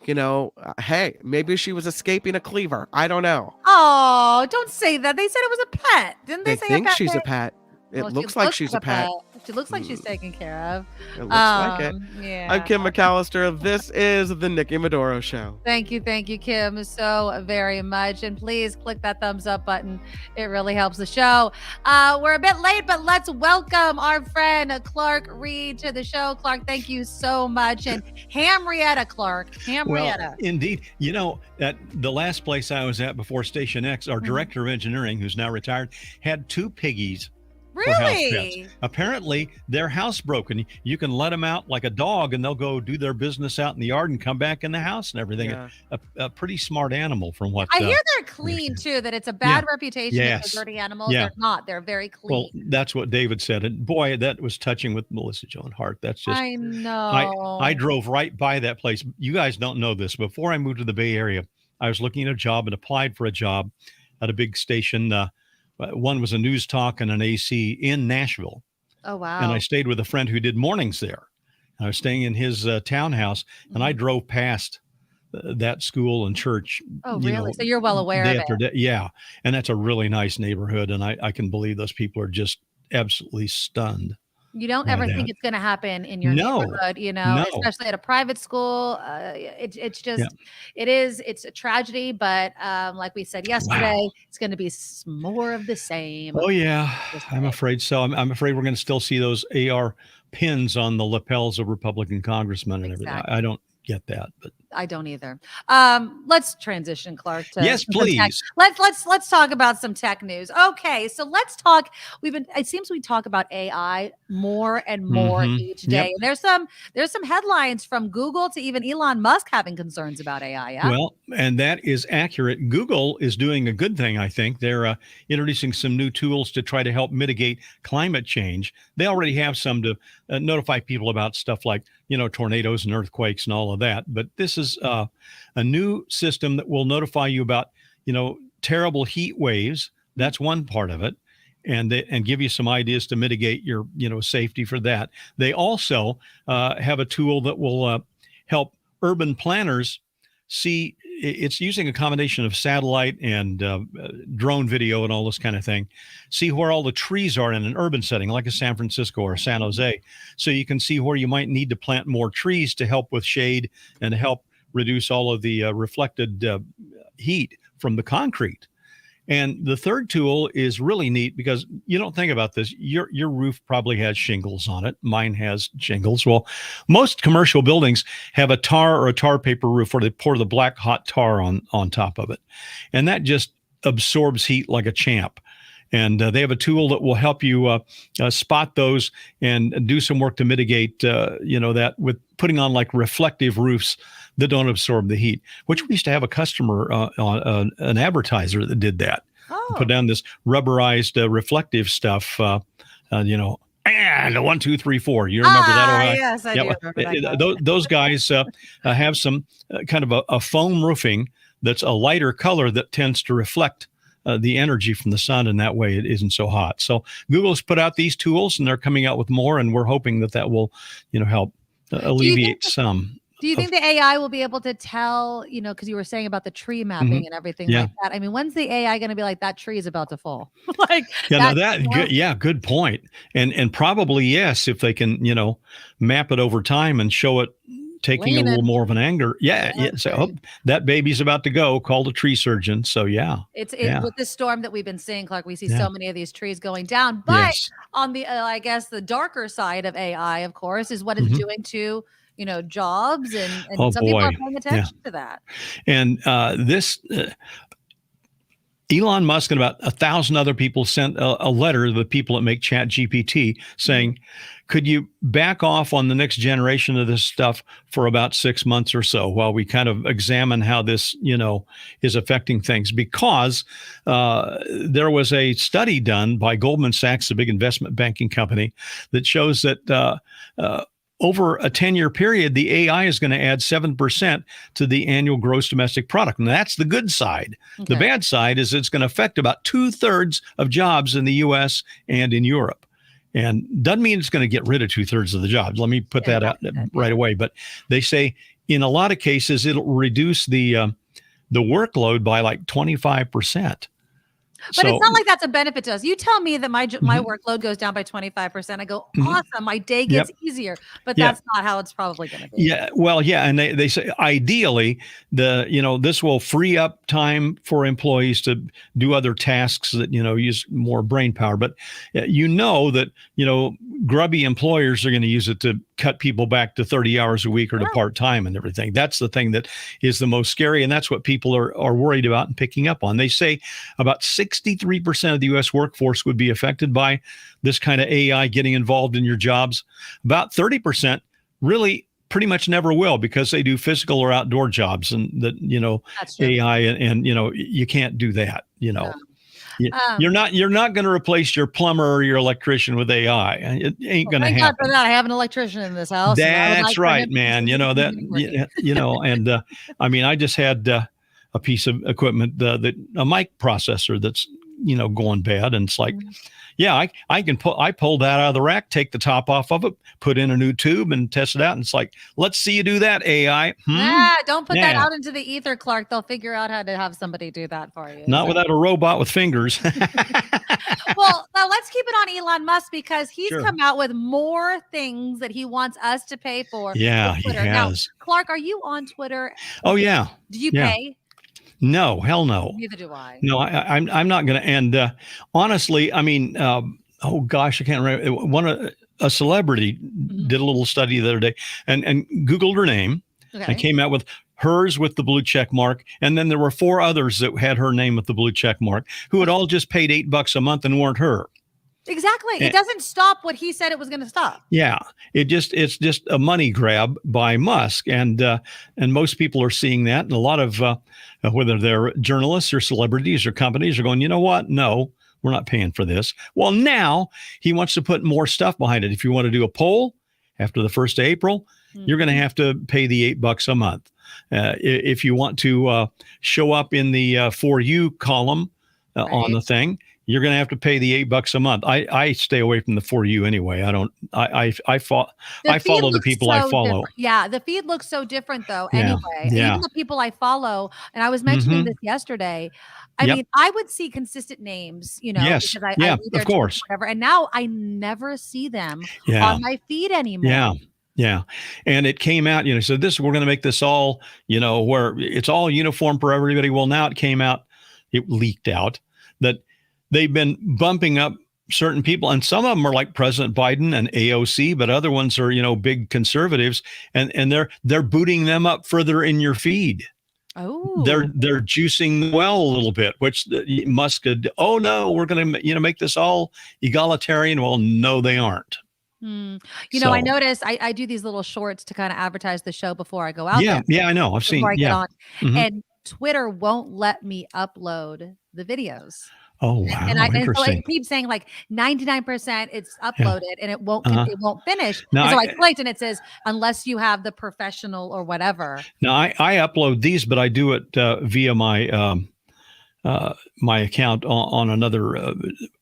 you know, hey, maybe she was escaping a cleaver. I don't know. Oh, don't say that. They said it was a pet. Didn't they say think a pet she's pig? a pet. It Well, looks like she's a pet. She looks like she's taken care of. It looks like it. Yeah. I'm Kim McAllister. This is the Nikki Medoro Show. Thank you, Kim, so very much. And please click that thumbs up button. It really helps the show. We're a bit late, but let's welcome our friend Clark Reid to the show. Clark, thank you so much. And Hamrietta, Clark. Hamrietta. Well, indeed. You know, at the last place I was at before Station X, our director of engineering, who's now retired, had 2 piggies. Really? Apparently, they're housebroken. You can let them out like a dog, and they'll go do their business out in the yard and come back in the house and everything. Yeah. A pretty smart animal, from what I hear they're clean too. That it's a bad reputation Yes. for dirty animals. Yeah. They're not. They're very clean. Well, that's what David said. And boy, that was touching with Melissa Joan Hart. That's just. I know. I drove right by that place. You guys don't know this. Before I moved to the Bay Area, I was looking at a job and applied for a job at a big station. One was a news talk and an AC in Nashville. Oh, wow. And I stayed with a friend who did mornings there. I was staying in his townhouse, and I drove past that school and church. Oh, really? So you're well aware of it. Yeah. And that's a really nice neighborhood. And I can believe those people are just absolutely stunned. You don't ever think it's going to happen in your neighborhood, you know, especially at a private school. It's just, it's a tragedy. But like we said yesterday, it's going to be more of the same. Oh, yeah, I'm afraid so. I'm afraid we're going to still see those AR pins on the lapels of Republican congressmen and everything. I don't get that, but I don't either. Let's transition, Clark. To yes, please. Let's talk about some tech news. Okay, so let's talk. It seems we talk about AI more and more each day. And there's some headlines from Google to even Elon Musk having concerns about AI. Yeah? Well, and that is accurate. Google is doing a good thing, I think. They're introducing some new tools to try to help mitigate climate change. They already have some to notify people about stuff like, you know, tornadoes and earthquakes and all of that. But this is a new system that will notify you about, you know, terrible heat waves. That's one part of it. And give you some ideas to mitigate your, you know, safety for that. They also have a tool that will help urban planners see. It's using a combination of satellite and drone video and all this kind of thing. See where all the trees are in an urban setting, like a San Francisco or San Jose. So you can see where you might need to plant more trees to help with shade and help reduce all of the reflected heat from the concrete. And the third tool is really neat because you don't think about this. Your roof probably has shingles on it. Mine has shingles. Well, most commercial buildings have a tar or a tar paper roof where they pour the black hot tar on top of it. And that just absorbs heat like a champ. And they have a tool that will help you spot those and do some work to mitigate, that with putting on like reflective roofs that don't absorb the heat, which we used to have a customer, an advertiser that did that. Put down this rubberized reflective stuff, and the 1, 2, 3, 4. You remember that? Yes, I do remember that. Those guys have some kind of a foam roofing that's a lighter color that tends to reflect the energy from the sun, and that way it isn't so hot. So Google's put out these tools, and they're coming out with more, and we're hoping that will, help alleviate some. Do you think the AI will be able to tell, because you were saying about the tree mapping and everything like that? I mean, when's the AI going to be like, that tree is about to fall? Good point. And probably, yes, if they can, map it over time and show it taking a little more of an anger. So that baby's about to go, call the tree surgeon. So it's with this storm that we've been seeing, Clark, we see so many of these trees going down, but on the, I guess the darker side of AI, of course, is what it's doing to, jobs, and some people are paying attention to that. And Elon Musk and about 1,000 other people sent a letter to the people that make ChatGPT saying, could you back off on the next generation of this stuff for about 6 months or so while we kind of examine how this, is affecting things? Because there was a study done by Goldman Sachs, a big investment banking company, that shows that over a 10-year period, the AI is going to add 7% to the annual gross domestic product. And that's the good side. Okay. The bad side is it's going to affect about 2/3 of jobs in the U.S. and in Europe. And doesn't mean it's going to get rid of 2/3 of the jobs. Let me put that out right away. But they say in a lot of cases, it'll reduce the workload by like 25%. But it's not like that's a benefit to us. You tell me that my workload goes down by 25%. I go, awesome, my day gets easier. But that's not how it's probably going to be. Yeah, well, and they say ideally this will free up time for employees to do other tasks that use more brain power. But that grubby employers are going to use it to cut people back to 30 hours a week or to part-time and everything. That's the thing that is the most scary, and that's what people are worried about and picking up on. They say about 63% of the U.S. workforce would be affected by this kind of AI getting involved in your jobs. About 30% really pretty much never will, because they do physical or outdoor jobs, and that AI and you can't do that. You're not going to replace your plumber or your electrician with AI. It ain't going to happen. God for that. I have an electrician in this house. That's right, man. I mean, I just had a piece of equipment, a mic processor that's going bad, and it's like, I pulled that out of the rack, take the top off of it, put in a new tube, and test it out. And it's like, let's see you do that, AI. Don't put that out into the ether, Clark. They'll figure out how to have somebody do that for you. Not without a robot with fingers. Well, now let's keep it on Elon Musk, because he's come out with more things that he wants us to pay for. Yeah, he has. Now, Clark, are you on Twitter? Oh, yeah. Do you pay? No, hell no. Neither do I. No, I'm not going to. And honestly, I mean, oh gosh, I can't remember. A celebrity did a little study the other day and Googled her name and came out with hers with the blue check mark. And then there were 4 others that had her name with the blue check mark, who had all just paid $8 a month and weren't her. Exactly. It doesn't stop what he said it was going to stop. Yeah. It's just a money grab by Musk. And most people are seeing that. And a lot of, whether they're journalists or celebrities or companies, are going, you know what? No, we're not paying for this. Well, now he wants to put more stuff behind it. If you want to do a poll after the 1st of April, you're going to have to pay the $8 a month. If you want to show up in the For You column on the thing, you're going to have to pay the $8 a month. I stay away from the For You anyway. I follow the people I follow. Different. Yeah, the feed looks so different though. Anyway, even the people I follow, and I was mentioning this yesterday. I mean, I would see consistent names, Yes. because I of course, whatever, and now I never see them on my feed anymore. Yeah. Yeah. And it came out, so we're going to make this all, where it's all uniform for everybody. Well, now it leaked out that they've been bumping up certain people, and some of them are like President Biden and AOC, but other ones are, big conservatives, and they're booting them up further in your feed. Oh, they're juicing well a little bit, which Musk could. Oh no, we're going to make this all egalitarian. Well, no, they aren't. I noticed I do these little shorts to kind of advertise the show before I go out. Yeah, I know. I've seen. I get on. And Twitter won't let me upload the videos. Oh wow! And so it keeps saying like 99% it's uploaded and it won't finish. Now, so I clicked and it says unless you have the professional or whatever. Now I upload these, but I do it via my my account on another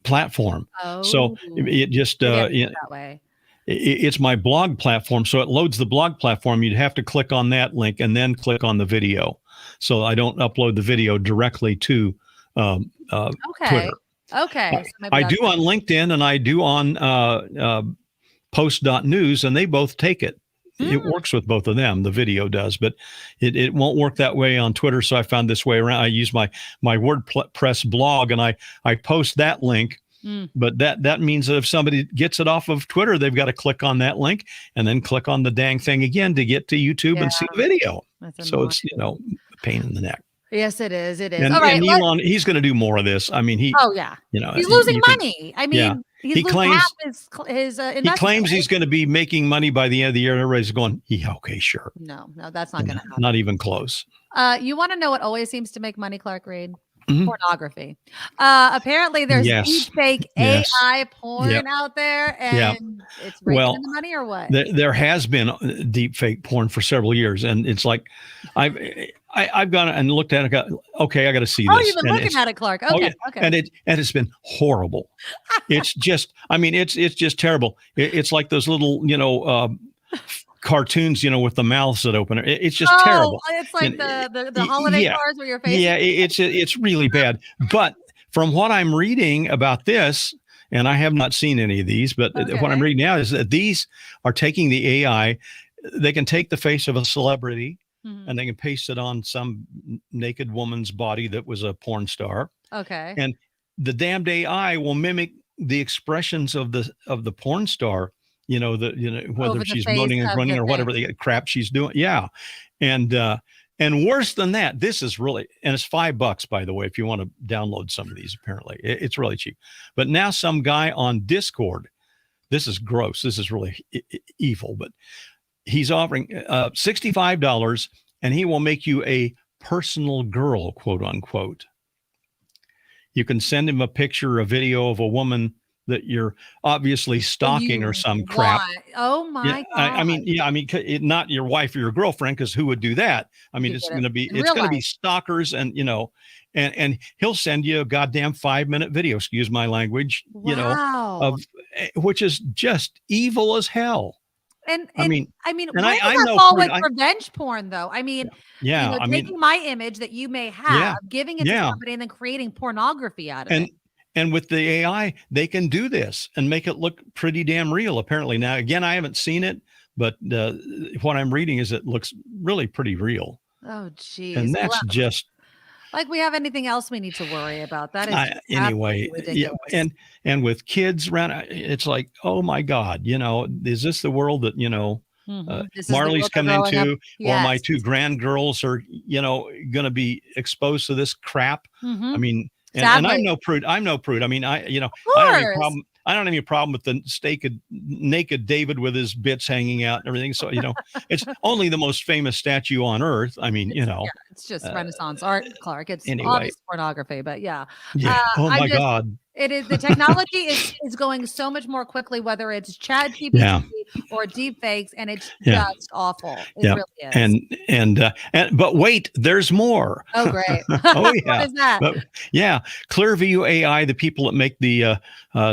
platform. So it just that way. It's my blog platform, so it loads the blog platform. You'd have to click on that link and then click on the video. So I don't upload the video directly to Twitter. Okay. So I do on LinkedIn and I do on post.news, and they both take it. It works with both of them. The video does, but it won't work that way on Twitter. So I found this way around. I use my WordPress blog, and I post that link. But that means that if somebody gets it off of Twitter, they've got to click on that link and then click on the dang thing again to get to YouTube and see the video. So it's, a pain in the neck. Yes, it is. It is. And, all right, and Elon, he's going to do more of this. I mean, he's losing money. I mean, he claims half his investment. He claims he's going to be making money by the end of the year. Everybody's going, yeah, okay, sure. No, that's not going to happen. Not even close. You want to know what always seems to make money, Clark Reid? Pornography. Apparently there's deepfake AI porn out there, and it's raking in the money, or what? There has been deepfake porn for several years, and it's like I've gone and looked at it. I got to see this. Oh, you've been looking at it, Clark. Okay, okay. And it's been horrible. It's just, it's just terrible. It's like those little, cartoons, with the mouths that open. It's just terrible. It's like the holiday cards where your face. Yeah, it's really bad. But from what I'm reading about this, and I have not seen any of these, but what I'm reading now is that these are taking the AI. They can take the face of a celebrity and they can paste it on some naked woman's body that was a porn star. Okay. And the damned AI will mimic the expressions of the porn star. Whether she's moaning and grunting or whatever the crap she's doing. Yeah. And worse than that, this is really, and it's $5, by the way, if you want to download some of these, apparently it's really cheap. But now some guy on Discord, this is gross. This is really evil, but he's offering $65 and he will make you a personal girl, quote unquote. You can send him a picture, a video of a woman that you're obviously stalking or some crap. Oh my God. Not your wife or your girlfriend, because who would do that? I mean, it's going to be stalkers, and and he'll send you a goddamn 5-minute video, excuse my language, of which is just evil as hell. And I mean, where does that fall with revenge porn, though? I mean, taking my image that you may have, giving it to somebody, and then creating pornography out of it. And with the AI, they can do this and make it look pretty damn real, apparently. Now, again, I haven't seen it, but what I'm reading is it looks really pretty real. Oh, geez. And that's just... like we have anything else we need to worry about. That is anyway, ridiculous. And with kids around, it's like, oh, my God, is this the world that, Marley's coming into, or my two grandgirls are, going to be exposed to this crap? I mean... And I'm no prude. I mean, I don't have any problem with the naked David with his bits hanging out and everything. So, it's only the most famous statue on earth. I mean, it's just Renaissance art, Clark. It's obvious pornography, but yeah. Oh my God. It is, the technology is going so much more quickly, whether it's ChatGPT or deepfakes, and it's just awful. It really is. But wait, there's more. Oh, great. Oh yeah. What is that? Clearview AI, the people that make the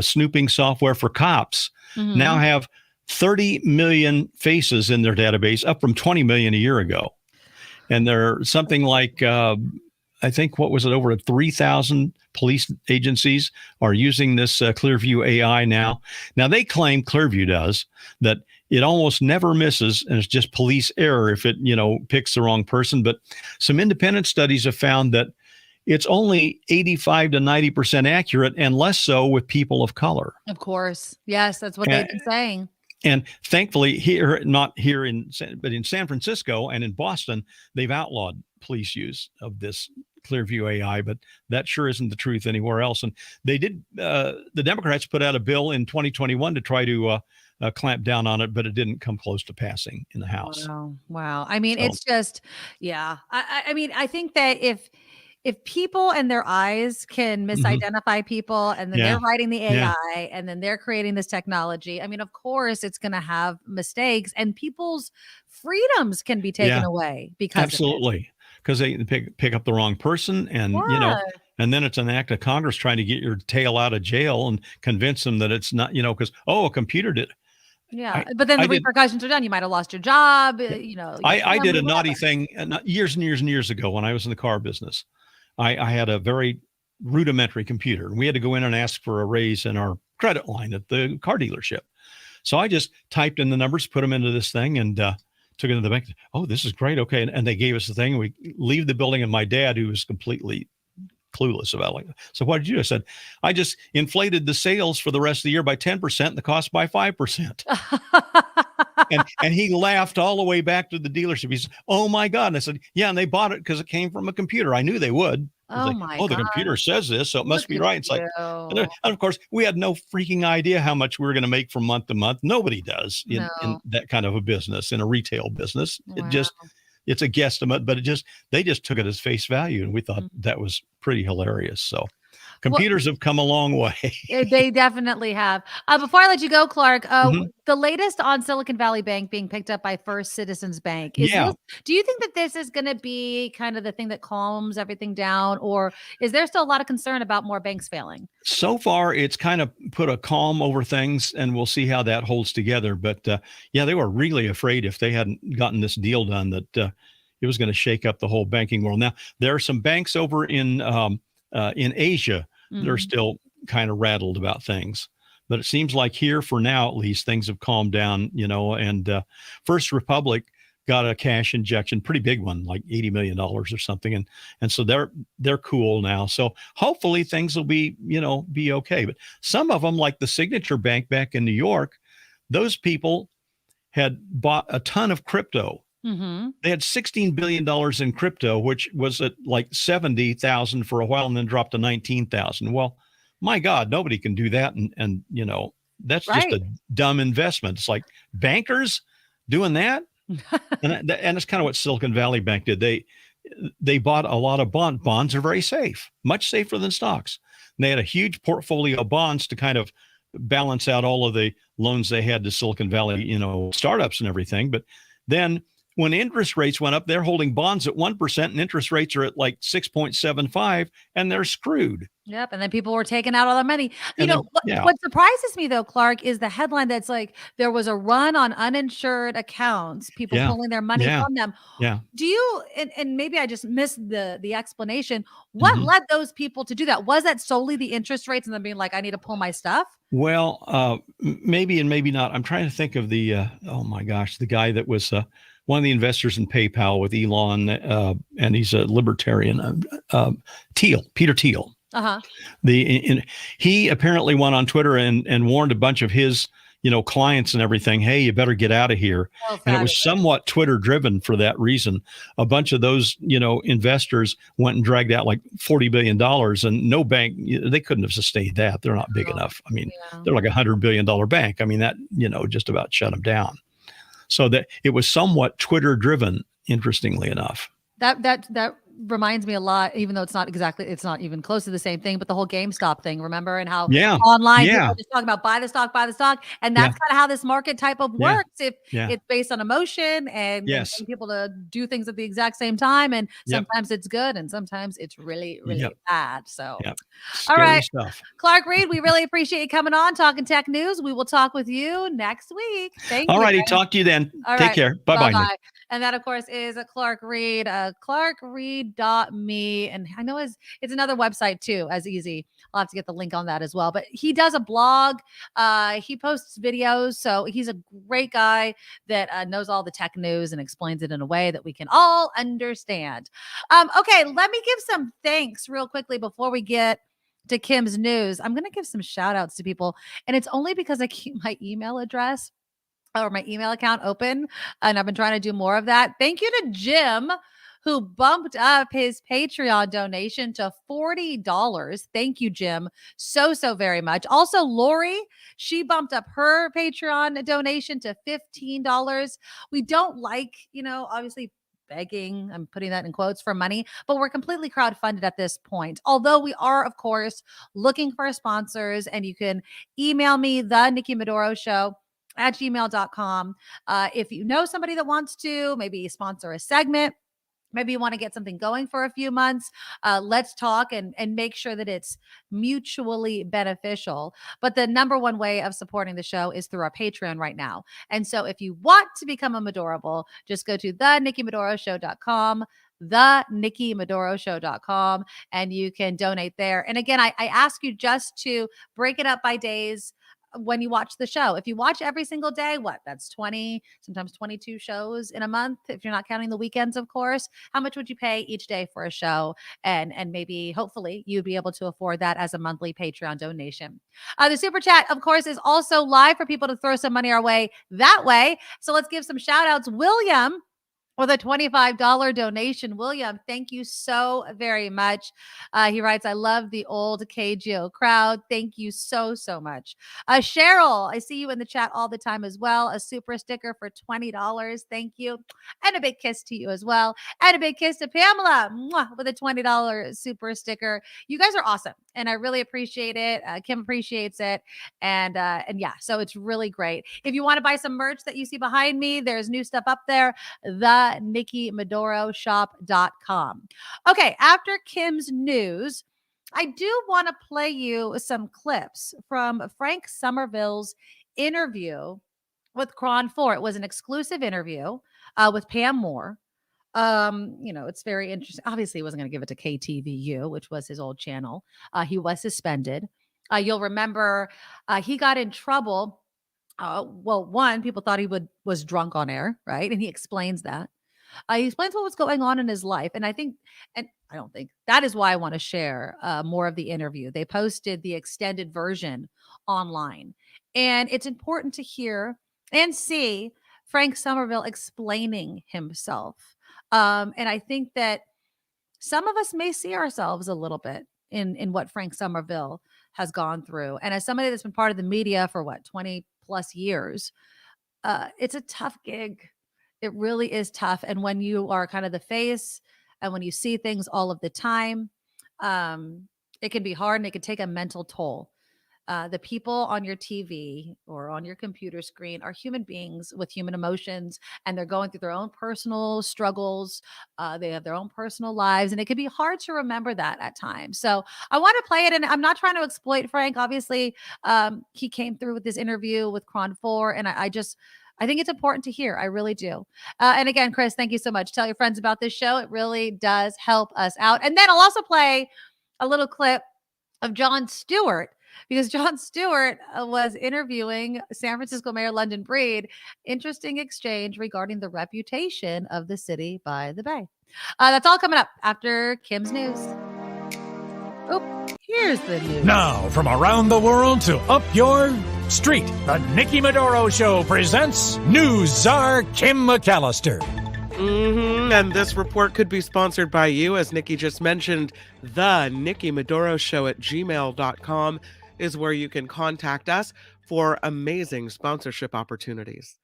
snooping software for cops, now have 30 million faces in their database, up from 20 million a year ago. And they're something like, I think, over 3,000 police agencies are using this Clearview AI now. Now, they claim, Clearview does, that it almost never misses, and it's just police error if it, picks the wrong person. But some independent studies have found that it's only 85 to 90% accurate, and less so with people of color. Of course. Yes, that's what they've been saying. And thankfully not here but in San Francisco and in Boston, they've outlawed police use of this Clearview AI, but that sure isn't the truth anywhere else. And they did, the Democrats put out a bill in 2021 to try to clamp down on it, but it didn't come close to passing in the House. Wow. I mean, it's just, I mean, I think that if people and their eyes can misidentify people, and then they're writing the AI and then they're creating this technology, I mean, of course it's going to have mistakes, and people's freedoms can be taken away because absolutely, because they pick up the wrong person, and And then it's an act of Congress trying to get your tail out of jail and convince them that it's not, because, a computer did. Yeah. But then the repercussions are done. You might have lost your job. I did a naughty thing years and years and years ago when I was in the car business. I had a very rudimentary computer. We had to go in and ask for a raise in our credit line at the car dealership. So I just typed in the numbers, put them into this thing, and took it to the bank. Oh, this is great. Okay. And they gave us the thing. We leave the building, and my dad, who was completely clueless about it. So what did you do? I said, I just inflated the sales for the rest of the year by 10% and the cost by 5%. and he laughed all the way back to the dealership. He said, oh my God. And I said, yeah. And they bought it because it came from a computer. I knew they would. Oh my God. The computer says this, so it must be right. It's like, and of course, we had no freaking idea how much we were going to make from month to month. Nobody does in that kind of a business, in a retail business. Wow. It's a guesstimate, but they just took it as face value. And we thought that was pretty hilarious. So computers have come a long way. They definitely have. Before I let you go, Clark, the latest on Silicon Valley Bank being picked up by First Citizens Bank. Do you think that this is going to be kind of the thing that calms everything down, or is there still a lot of concern about more banks failing? So far, it's kind of put a calm over things, and we'll see how that holds together. But they were really afraid if they hadn't gotten this deal done that it was going to shake up the whole banking world. Now, there are some banks over in Asia that are still kind of rattled about things. But it seems like here, for now at least, things have calmed down, and First Republic got a cash injection, pretty big one, like $80 million or something. And so they're cool now. So hopefully things will be okay. But some of them, like the Signature Bank back in New York, those people had bought a ton of crypto. They had $16 billion in crypto, which was at like 70,000 for a while and then dropped to 19,000. Well, my God, nobody can do that. And that's just a dumb investment. It's like bankers doing that. and it's kind of what Silicon Valley Bank did. They bought a lot of bonds. Bonds are very safe, much safer than stocks. And they had a huge portfolio of bonds to kind of balance out all of the loans they had to Silicon Valley, startups and everything. But then when interest rates went up, they're holding bonds at 1% and interest rates are at like 6.75 and they're screwed. Yep. And then people were taking out all their money. What surprises me though, Clark, is the headline that's like, there was a run on uninsured accounts, people pulling their money from them. Yeah. Do you, and maybe I just missed the explanation. What led those people to do that? Was that solely the interest rates and them being like, I need to pull my stuff? Well, maybe and maybe not. I'm trying to think of the, the guy that was one of the investors in PayPal with Elon, and he's a libertarian, Peter Thiel. He apparently went on Twitter and warned a bunch of his, clients and everything, hey, you better get out of here. And it was somewhat Twitter driven for that reason. A bunch of those, investors went and dragged out like $40 billion, and no bank, they couldn't have sustained that. They're not big enough. I mean, they're like $100 billion bank. I mean, that, just about shut them down. So that it was somewhat Twitter driven, interestingly enough. That reminds me a lot, even though it's not even close to the same thing, but the whole GameStop thing, remember? And how online people just talking about buy the stock. And that's kind of how this market type of works. If it's based on emotion and getting people to do things at the exact same time. And sometimes it's good and sometimes it's really, really bad. So, all right, stuff. Clark Reid, we really appreciate you coming on, talking tech news. We will talk with you next week. Thank you. All righty. Talk to you then. Take care. Bye-bye. And that, of course, is Clark Reid, clarkreid.me. And I know it's another website, too, as easy. I'll have to get the link on that as well. But he does a blog. He posts videos. So he's a great guy that knows all the tech news and explains it in a way that we can all understand. Okay, let me give some thanks real quickly before we get to Kim's news. I'm going to give some shout outs to people. And it's only because I keep my email address or my email account open, and I've been trying to do more of that. Thank you to Jim, who bumped up his Patreon donation to $40. Thank you, Jim, so very much. Also, Lori, she bumped up her Patreon donation to $15. We don't like, obviously begging, I'm putting that in quotes, for money, but we're completely crowdfunded at this point. Although we are, of course, looking for sponsors, and you can email me, the Nikki Medoro Show @gmail.com. If you know somebody that wants to maybe sponsor a segment, Maybe you want to get something going for a few months. Let's talk and make sure that it's mutually beneficial. But the number one way of supporting the show is through our Patreon right now. And so if you want to become a Medorable, just go to thenikkimedoroshow.com, thenikkimedoroshow.com, and you can donate there. And again, I ask you just to break it up by days when you watch the show. If you watch every single day, that's 20, sometimes 22 shows in a month, if you're not counting the weekends, of course. How much would you pay each day for a show? And maybe, hopefully, you'd be able to afford that as a monthly Patreon donation. The Super Chat, of course, is also live for people to throw some money our way that way. So let's give some shout outs. William, with a $25 donation. William, thank you so very much. He writes, I love the old KGO crowd. Thank you so, so much. Cheryl, I see you in the chat all the time as well. A super sticker for $20. Thank you. And a big kiss to you as well. And a big kiss to Pamela with a $20 super sticker. You guys are awesome. And I really appreciate it. Kim appreciates it. And yeah, so it's really great. If you want to buy some merch that you see behind me, there's new stuff up there. TheNikkiMedoroShop.com. Okay, after Kim's news, I do want to play you some clips from Frank Sommerville's interview with KRON 4. It was an exclusive interview with Pam Moore. It's very interesting. Obviously, he wasn't going to give it to KTVU, which was his old channel. He was suspended. You'll remember he got in trouble. One, people thought he was drunk on air, right? And he explains that. He explains what was going on in his life. And I don't think that is why I want to share more of the interview. They posted the extended version online. And it's important to hear and see Frank Sommerville explaining himself. And I think that some of us may see ourselves a little bit in what Frank Sommerville has gone through. And as somebody that's been part of the media for 20 plus years, it's a tough gig. It really is tough. And when you are kind of the face and when you see things all of the time, it can be hard and it can take a mental toll. The people on your TV or on your computer screen are human beings with human emotions, and they're going through their own personal struggles. They have their own personal lives, and it can be hard to remember that at times. So I want to play it, and I'm not trying to exploit Frank. Obviously, he came through with this interview with KRON 4, and I think it's important to hear. I really do. And again, Chris, thank you so much. Tell your friends about this show. It really does help us out. And then I'll also play a little clip of Jon Stewart, because Jon Stewart was interviewing San Francisco Mayor London Breed. Interesting exchange regarding the reputation of the city by the Bay. That's all coming up after Kim's news. Oh, here's the news. Now, from around the world to up your street, the Nikki Medoro Show presents News Czar Kim McAllister. And this report could be sponsored by you. As Nikki just mentioned, the Nikki Medoro Show at gmail.com is where you can contact us for amazing sponsorship opportunities.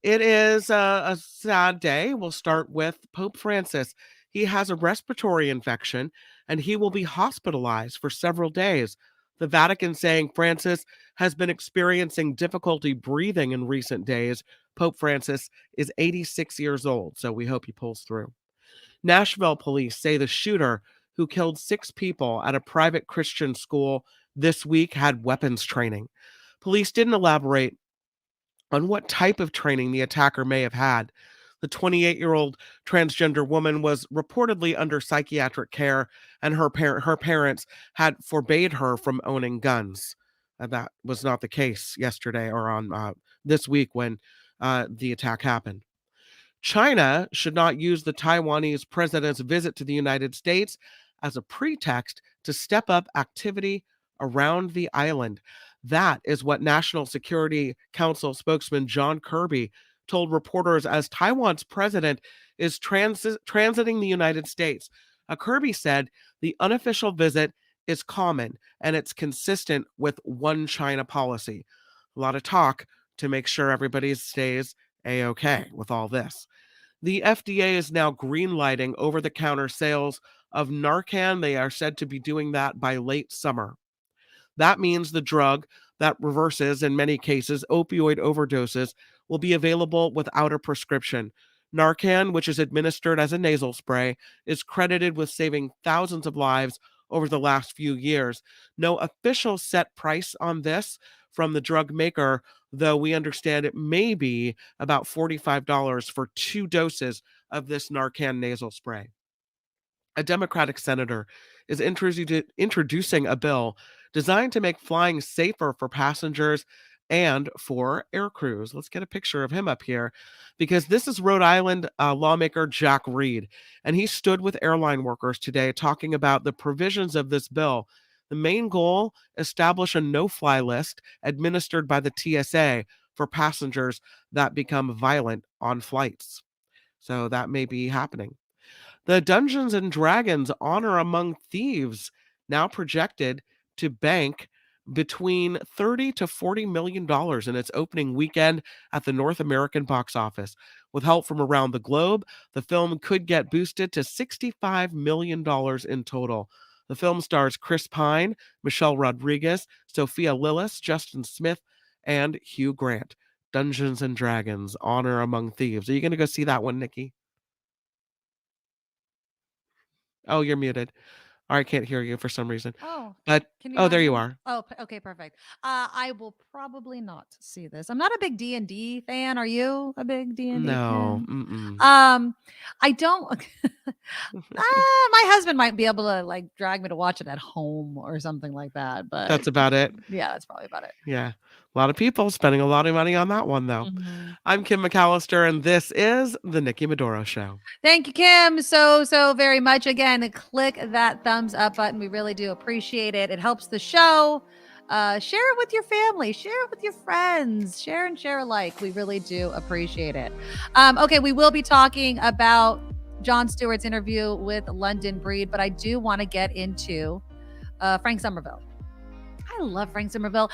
It is a sad day. We'll start with Pope Francis. He has a respiratory infection and he will be hospitalized for several days. The Vatican saying Francis has been experiencing difficulty breathing in recent days. Pope Francis is 86 years old, so we hope he pulls through. Nashville police say the shooter who killed 6 people at a private Christian school this week had weapons training. Police didn't elaborate on what type of training the attacker may have had. The 28-year-old transgender woman was reportedly under psychiatric care, and her parents had forbade her from owning guns. That was not the case yesterday or on this week when the attack happened. China should not use the Taiwanese president's visit to the United States as a pretext to step up activity around the island. That is what National Security Council spokesman John Kirby told reporters as Taiwan's president is transiting the United States. Kirby said the unofficial visit is common and it's consistent with one China policy. A lot of talk to make sure everybody stays A-okay with all this. The FDA is now greenlighting over-the-counter sales of Narcan. They are said to be doing that by late summer. That means the drug that reverses, in many cases, opioid overdoses will be available without a prescription. Narcan, which is administered as a nasal spray, is credited with saving thousands of lives over the last few years. No official set price on this from the drug maker, though we understand it may be about $45 for 2 doses of this Narcan nasal spray. A Democratic senator is introducing a bill designed to make flying safer for passengers and for air crews. Let's get a picture of him up here, because this is Rhode Island lawmaker Jack Reid, and he stood with airline workers today talking about the provisions of this bill. The main goal, establish a no-fly list administered by the TSA for passengers that become violent on flights. So that may be happening. The Dungeons and Dragons Honor Among Thieves, now projected to bank between $30 to $40 million in its opening weekend at the North American box office. With help from around the globe, the film could get boosted to $65 million in total. The film stars Chris Pine, Michelle Rodriguez, Sophia Lillis, Justin Smith, and Hugh Grant. Dungeons and Dragons Honor Among Thieves. Are you going to go see that one, Nikki? Oh, you're muted. Or I can't hear you for some reason. Oh, But can there you me? are. Oh, okay, perfect. I will probably not see this. I'm not a big D&D fan. Are you a big D&D No. fan? Mm-mm. I don't. My husband might be able to like drag me to watch it at home or something like that. But That's about it. Yeah, that's probably about it. Yeah. A lot of people spending a lot of money on that one, though. I'm Kim McAllister, and this is The Nikki Medoro Show. Thank you, Kim, so very much. Again, click that thumbs up button. We really do appreciate it. It helps the show. Share it with your family. Share it with your friends. Share and share alike. We really do appreciate it. Okay, we will be talking about Jon Stewart's interview with London Breed, but I do want to get into Frank Sommerville. I love Frank Sommerville.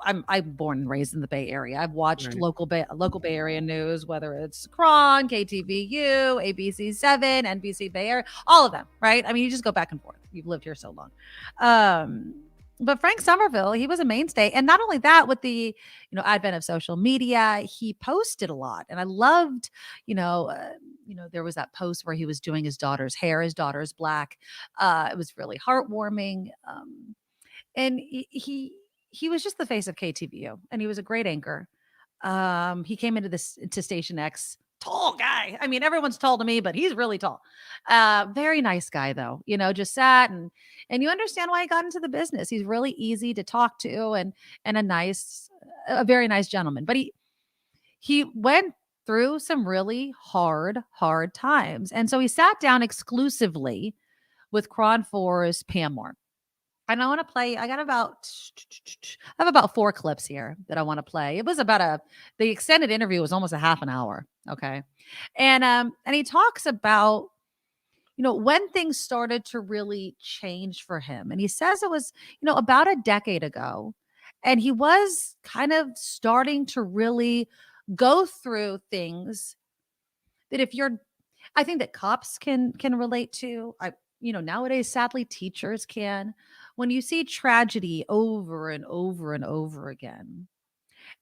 I'm born and raised in the Bay Area. I've watched local Bay Area news, whether it's KRON, KTVU, ABC7, NBC Bay Area, all of them, right? I mean, you just go back and forth. You've lived here so long. But Frank Sommerville, he was a mainstay. And not only that, with the, advent of social media, he posted a lot. And I loved, there was that post where he was doing his daughter's hair. His daughter's black. It was really heartwarming. And he was just the face of KTVU, and he was a great anchor. He came into Station X, tall guy. I mean, everyone's tall to me, but he's really tall. Very nice guy, though. Just sat and you understand why he got into the business. He's really easy to talk to, and a very nice gentleman. But he went through some really hard times, and so he sat down exclusively with KRON 4's Pam Moore. And I want to play. I have about 4 clips here that I want to play. It was the extended interview was almost a half an hour. Okay. And he talks about, when things started to really change for him. And he says it was, about a decade ago. And he was kind of starting to really go through things that I think that cops can relate to. Nowadays, sadly, teachers can. When you see tragedy over and over and over again,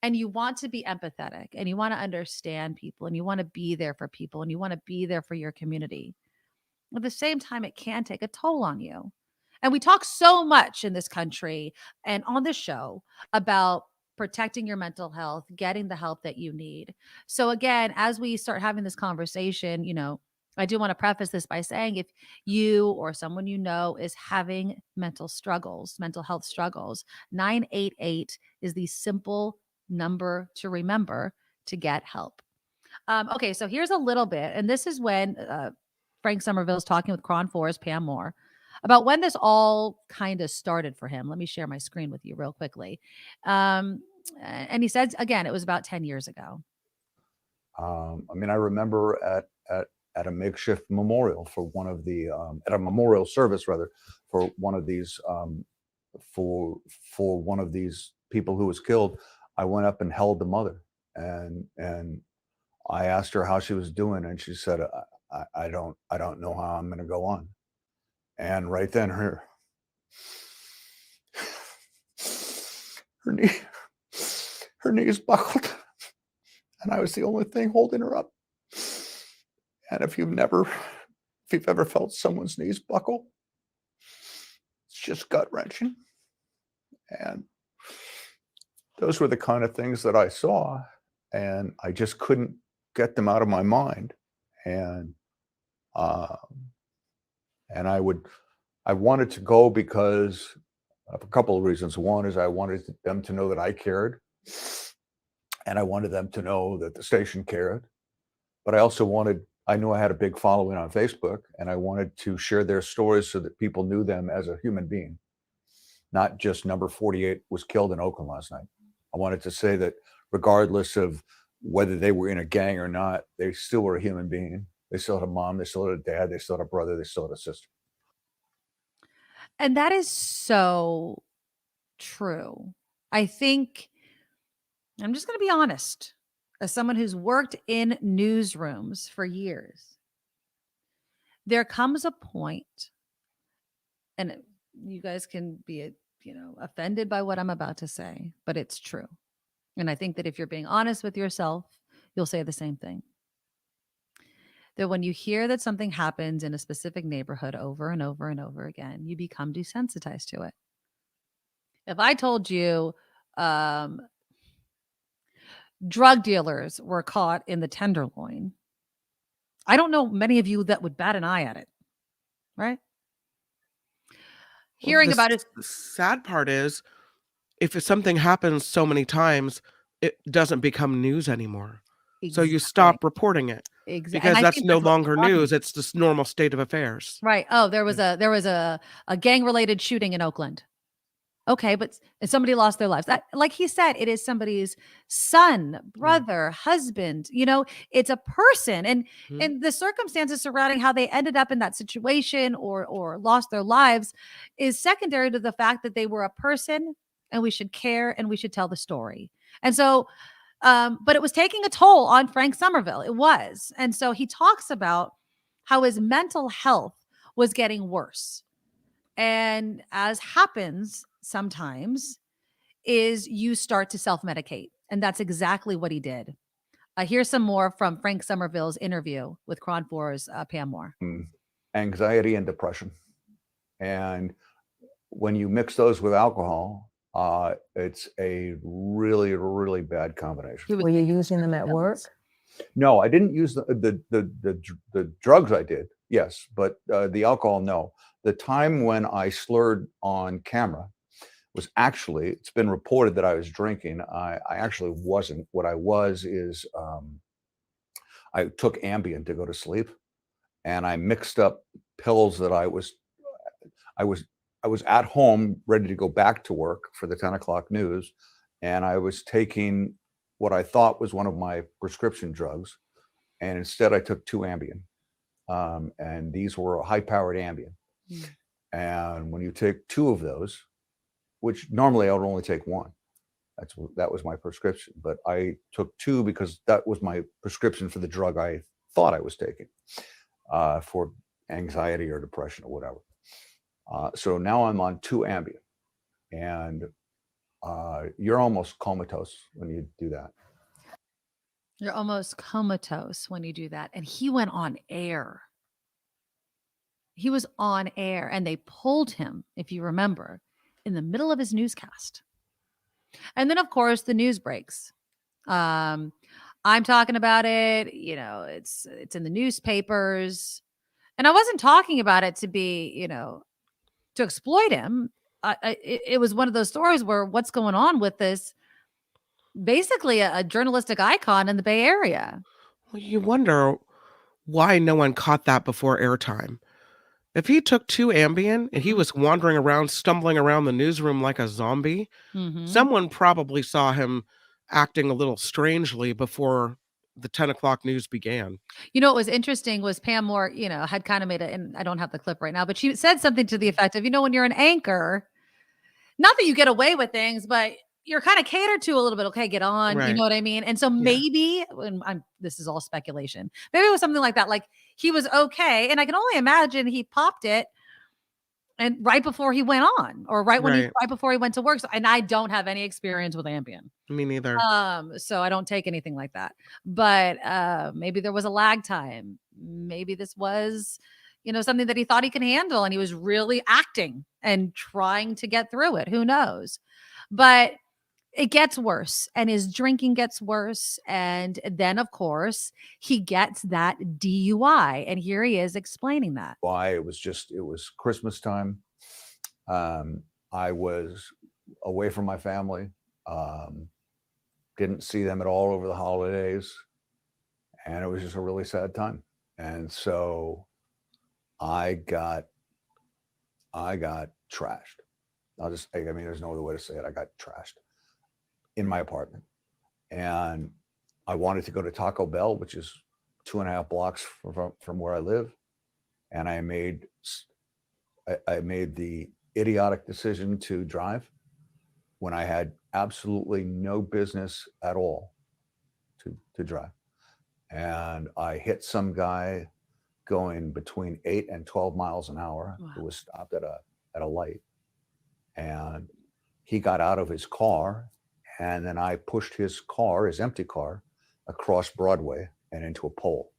and you want to be empathetic, and you want to understand people, and you want to be there for people, and you want to be there for your community, at the same time, it can take a toll on you. And we talk so much in this country and on the show about protecting your mental health, getting the help that you need. So again, as we start having this conversation, I do want to preface this by saying, if you or someone is having mental health struggles, 988 is the simple number to remember to get help. Okay, so here's a little bit, and this is when Frank Sommerville is talking with KRON 4's Pam Moore about when this all kind of started for him. Let me share my screen with you real quickly. And he said, again, it was about 10 years ago. I remember at a makeshift memorial for one of the at a memorial service rather for one of these for one of these people who was killed. I went up and held the mother, and I asked her how she was doing, and she said, I don't know how I'm going to go on. And right then her knees buckled, and I was the only thing holding her up. And if you've ever felt someone's knees buckle, it's just gut-wrenching. And those were the kind of things that I saw, and I just couldn't get them out of my mind. And I wanted to go because of a couple of reasons. One is I wanted them to know that I cared, and I wanted them to know that the station cared. But I knew I had a big following on Facebook, and I wanted to share their stories so that people knew them as a human being, not just number 48 was killed in Oakland last night. I wanted to say that regardless of whether they were in a gang or not, they still were a human being. They still had a mom, they still had a dad, they still had a brother, they still had a sister. And that is so true. I think, I'm just going to be honest, as someone who's worked in newsrooms for years, there comes a point, and you guys can be, offended by what I'm about to say, but it's true. And I think that if you're being honest with yourself, you'll say the same thing. That when you hear that something happens in a specific neighborhood over and over and over again, you become desensitized to it. If I told you drug dealers were caught in the Tenderloin, I don't know many of you that would bat an eye at it, right? Hearing about it. The sad part is, if something happens so many times, it doesn't become news anymore. Exactly. So you stop reporting it. Exactly. Because that's no longer news. It's this normal state of affairs. Right. Oh, there was a gang-related shooting in Oakland. Okay, but somebody lost their lives. Like he said, it is somebody's son, brother, husband. It's a person, and the circumstances surrounding how they ended up in that situation or lost their lives is secondary to the fact that they were a person, and we should care and we should tell the story. And so, but it was taking a toll on Frank Sommerville. It was, and so he talks about how his mental health was getting worse, and as happens sometimes is you start to self-medicate. And that's exactly what he did. Here's some more from Frank Sommerville's interview with KRON 4's Pam Moore. Anxiety and depression. And when you mix those with alcohol, it's a really, really bad combination. Were you using them at work? No, I didn't use the drugs. I did, yes, but the alcohol, no. The time when I slurred on camera was actually, it's been reported that I was drinking. I actually wasn't. What I was is I took Ambien to go to sleep, and I mixed up pills that I was at home ready to go back to work for the 10 o'clock news, and I was taking what I thought was one of my prescription drugs, and instead I took 2 Ambien, and these were high-powered Ambien. And when you take 2 of those, which normally I would only take 1, that was my prescription, but I took 2 because that was my prescription for the drug I thought I was taking for anxiety or depression or whatever. So now I'm on 2 Ambien, and you're almost comatose when you do that. You're almost comatose when you do that. And he went on air. He was on air, and they pulled him, if you remember, in the middle of his newscast. And then, of course, the news breaks. I'm talking about it. It's in the newspapers. And I wasn't talking about it to be, to exploit him. It was one of those stories where what's going on with this, basically a journalistic icon in the Bay Area. Well, you wonder why no one caught that before airtime. If he took 2 Ambien and he was wandering around, stumbling around the newsroom like a zombie, someone probably saw him acting a little strangely before the 10 o'clock news began. What was interesting was Pam Moore, had kind of made it, and I don't have the clip right now, but she said something to the effect of, when you're an anchor, not that you get away with things, but you're kind of catered to a little bit. Okay, get on. Right. You know what I mean? And so maybe, this is all speculation, maybe it was something like that. Like he was okay. And I can only imagine he popped it and right before he went on, or right before he went to work. So, and I don't have any experience with Ambien. Me neither. So I don't take anything like that. But maybe there was a lag time. Maybe this was, something that he thought he could handle, and he was really acting and trying to get through it. Who knows? But it gets worse, and his drinking gets worse. And then, of course, he gets that DUI. And here he is explaining that. Why? It was Christmas time. I was away from my family. Didn't see them at all over the holidays. And it was just a really sad time. And so I got trashed. There's no other way to say it. I got trashed in my apartment, and I wanted to go to Taco Bell, which is 2.5 blocks from where I live. And I made the idiotic decision to drive when I had absolutely no business at all to drive. And I hit some guy going between 8 and 12 miles an hour. Wow. Who was stopped at a light. And he got out of his car, and then I pushed his empty car, across Broadway and into a pole.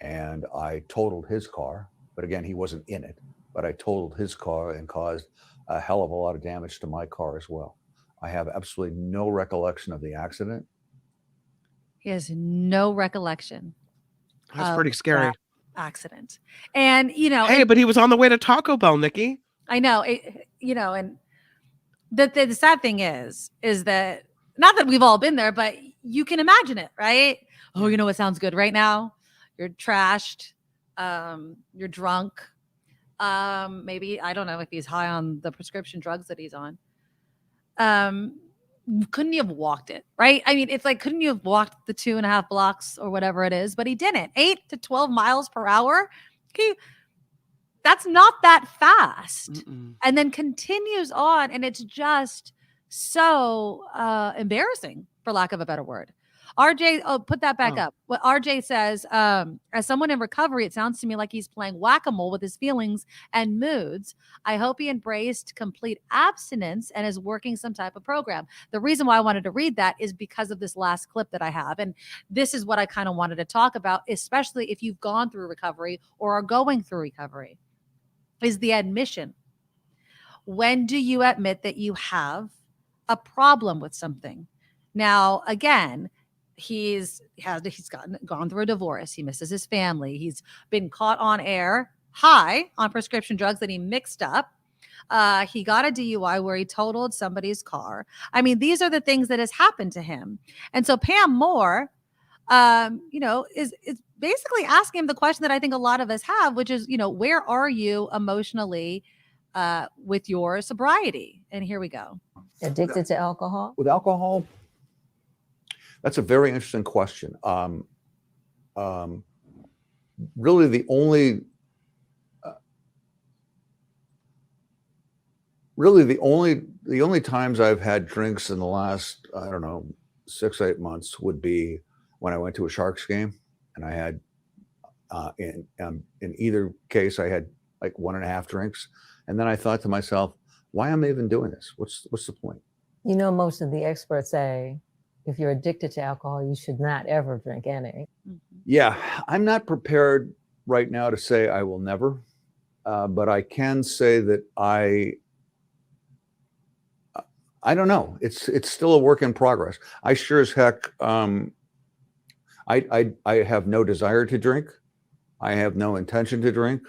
And I totaled his car, but again, he wasn't in it, but I totaled his car and caused a hell of a lot of damage to my car as well. I have absolutely no recollection of the accident. He has no recollection. That's pretty scary. Accident. And, hey, but he was on the way to Taco Bell, Nikki. I know, and the sad thing is that, not that we've all been there, but you can imagine it, right? Oh, you know what sounds good right now? You're trashed. You're drunk. Maybe, I don't know if he's high on the prescription drugs that he's on. Couldn't you have walked it, right? I mean, it's like, couldn't you have walked the 2.5 blocks or whatever it is? But he didn't. 8 to 12 miles per hour. That's not that fast. Mm-mm. And then continues on, and it's just so embarrassing, for lack of a better word. RJ, put that back up. What RJ says, as someone in recovery, it sounds to me like he's playing whack-a-mole with his feelings and moods. I hope he embraced complete abstinence and is working some type of program. The reason why I wanted to read that is because of this last clip that I have. And this is what I kind of wanted to talk about, especially if you've gone through recovery or are going through recovery, is the admission. When do you admit that you have a problem with something? Now, again, he's gone through a divorce. He misses his family. He's been caught on air high on prescription drugs that he mixed up. He got a DUI where he totaled somebody's car. I mean, these are the things that has happened to him. And so Pam Moore, is basically asking him the question that I think a lot of us have, which is, where are you emotionally with your sobriety? And here we go. Addicted to alcohol? With alcohol? That's a very interesting question. Really, the only times I've had drinks in the last, 6-8 months would be when I went to a Sharks game, and I had, in either case, I had like 1.5 drinks, and then I thought to myself, why am I even doing this? What's the point? Most of the experts say, if you're addicted to alcohol, you should not ever drink any. Yeah, I'm not prepared right now to say I will never, but I can say that I don't know. It's still a work in progress. I sure as heck, I have no desire to drink. I have no intention to drink.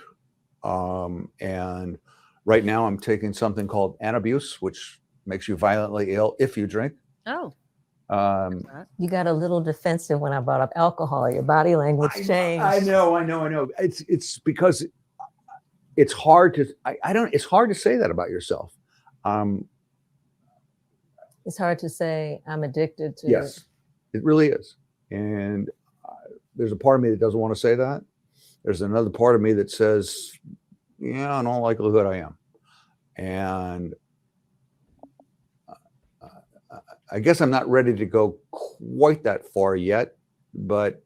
And right now I'm taking something called Antabuse, which makes you violently ill if you drink. Oh. You got a little defensive when I brought up alcohol. Your body language changed. I know. It's because it's hard to it's hard to say that about yourself. It's hard to say I'm addicted to. Yes, it really is. And there's a part of me that doesn't want to say that. There's another part of me that says, yeah, in all likelihood I am. And I guess I'm not ready to go quite that far yet, but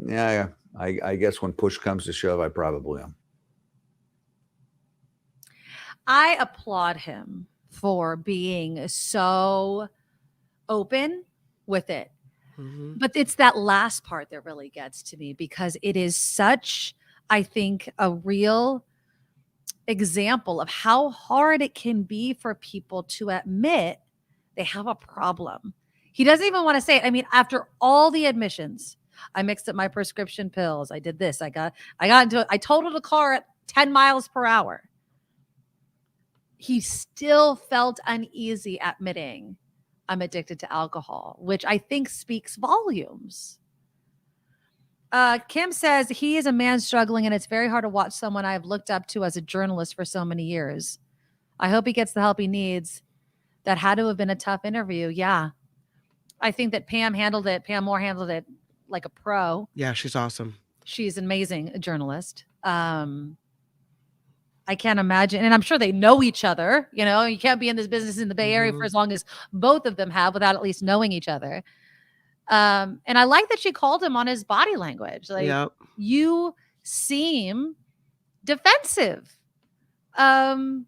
yeah, I guess when push comes to shove, I probably am. I applaud him for being so open with it. But it's that last part that really gets to me, because it is such, I think, a real example of how hard it can be for people to admit they have a problem. He doesn't even want to say it. I mean, after all the admissions, I mixed up my prescription pills. I did this. I got into it. I totaled a car at 10 miles per hour. He still felt uneasy admitting, I'm addicted to alcohol, which I think speaks volumes. Kim says he is a man struggling, and it's very hard to watch someone I've looked up to as a journalist for so many years. I hope he gets the help he needs. That had to have been a tough interview. Yeah. I think that Pam Moore handled it like a pro. Yeah, she's awesome. She's an amazing journalist. I can't imagine. And I'm sure they know each other. You know, you can't be in this business in the Bay Area for as long as both of them have without at least knowing each other. And I like that she called him on his body language. Like, you seem defensive. And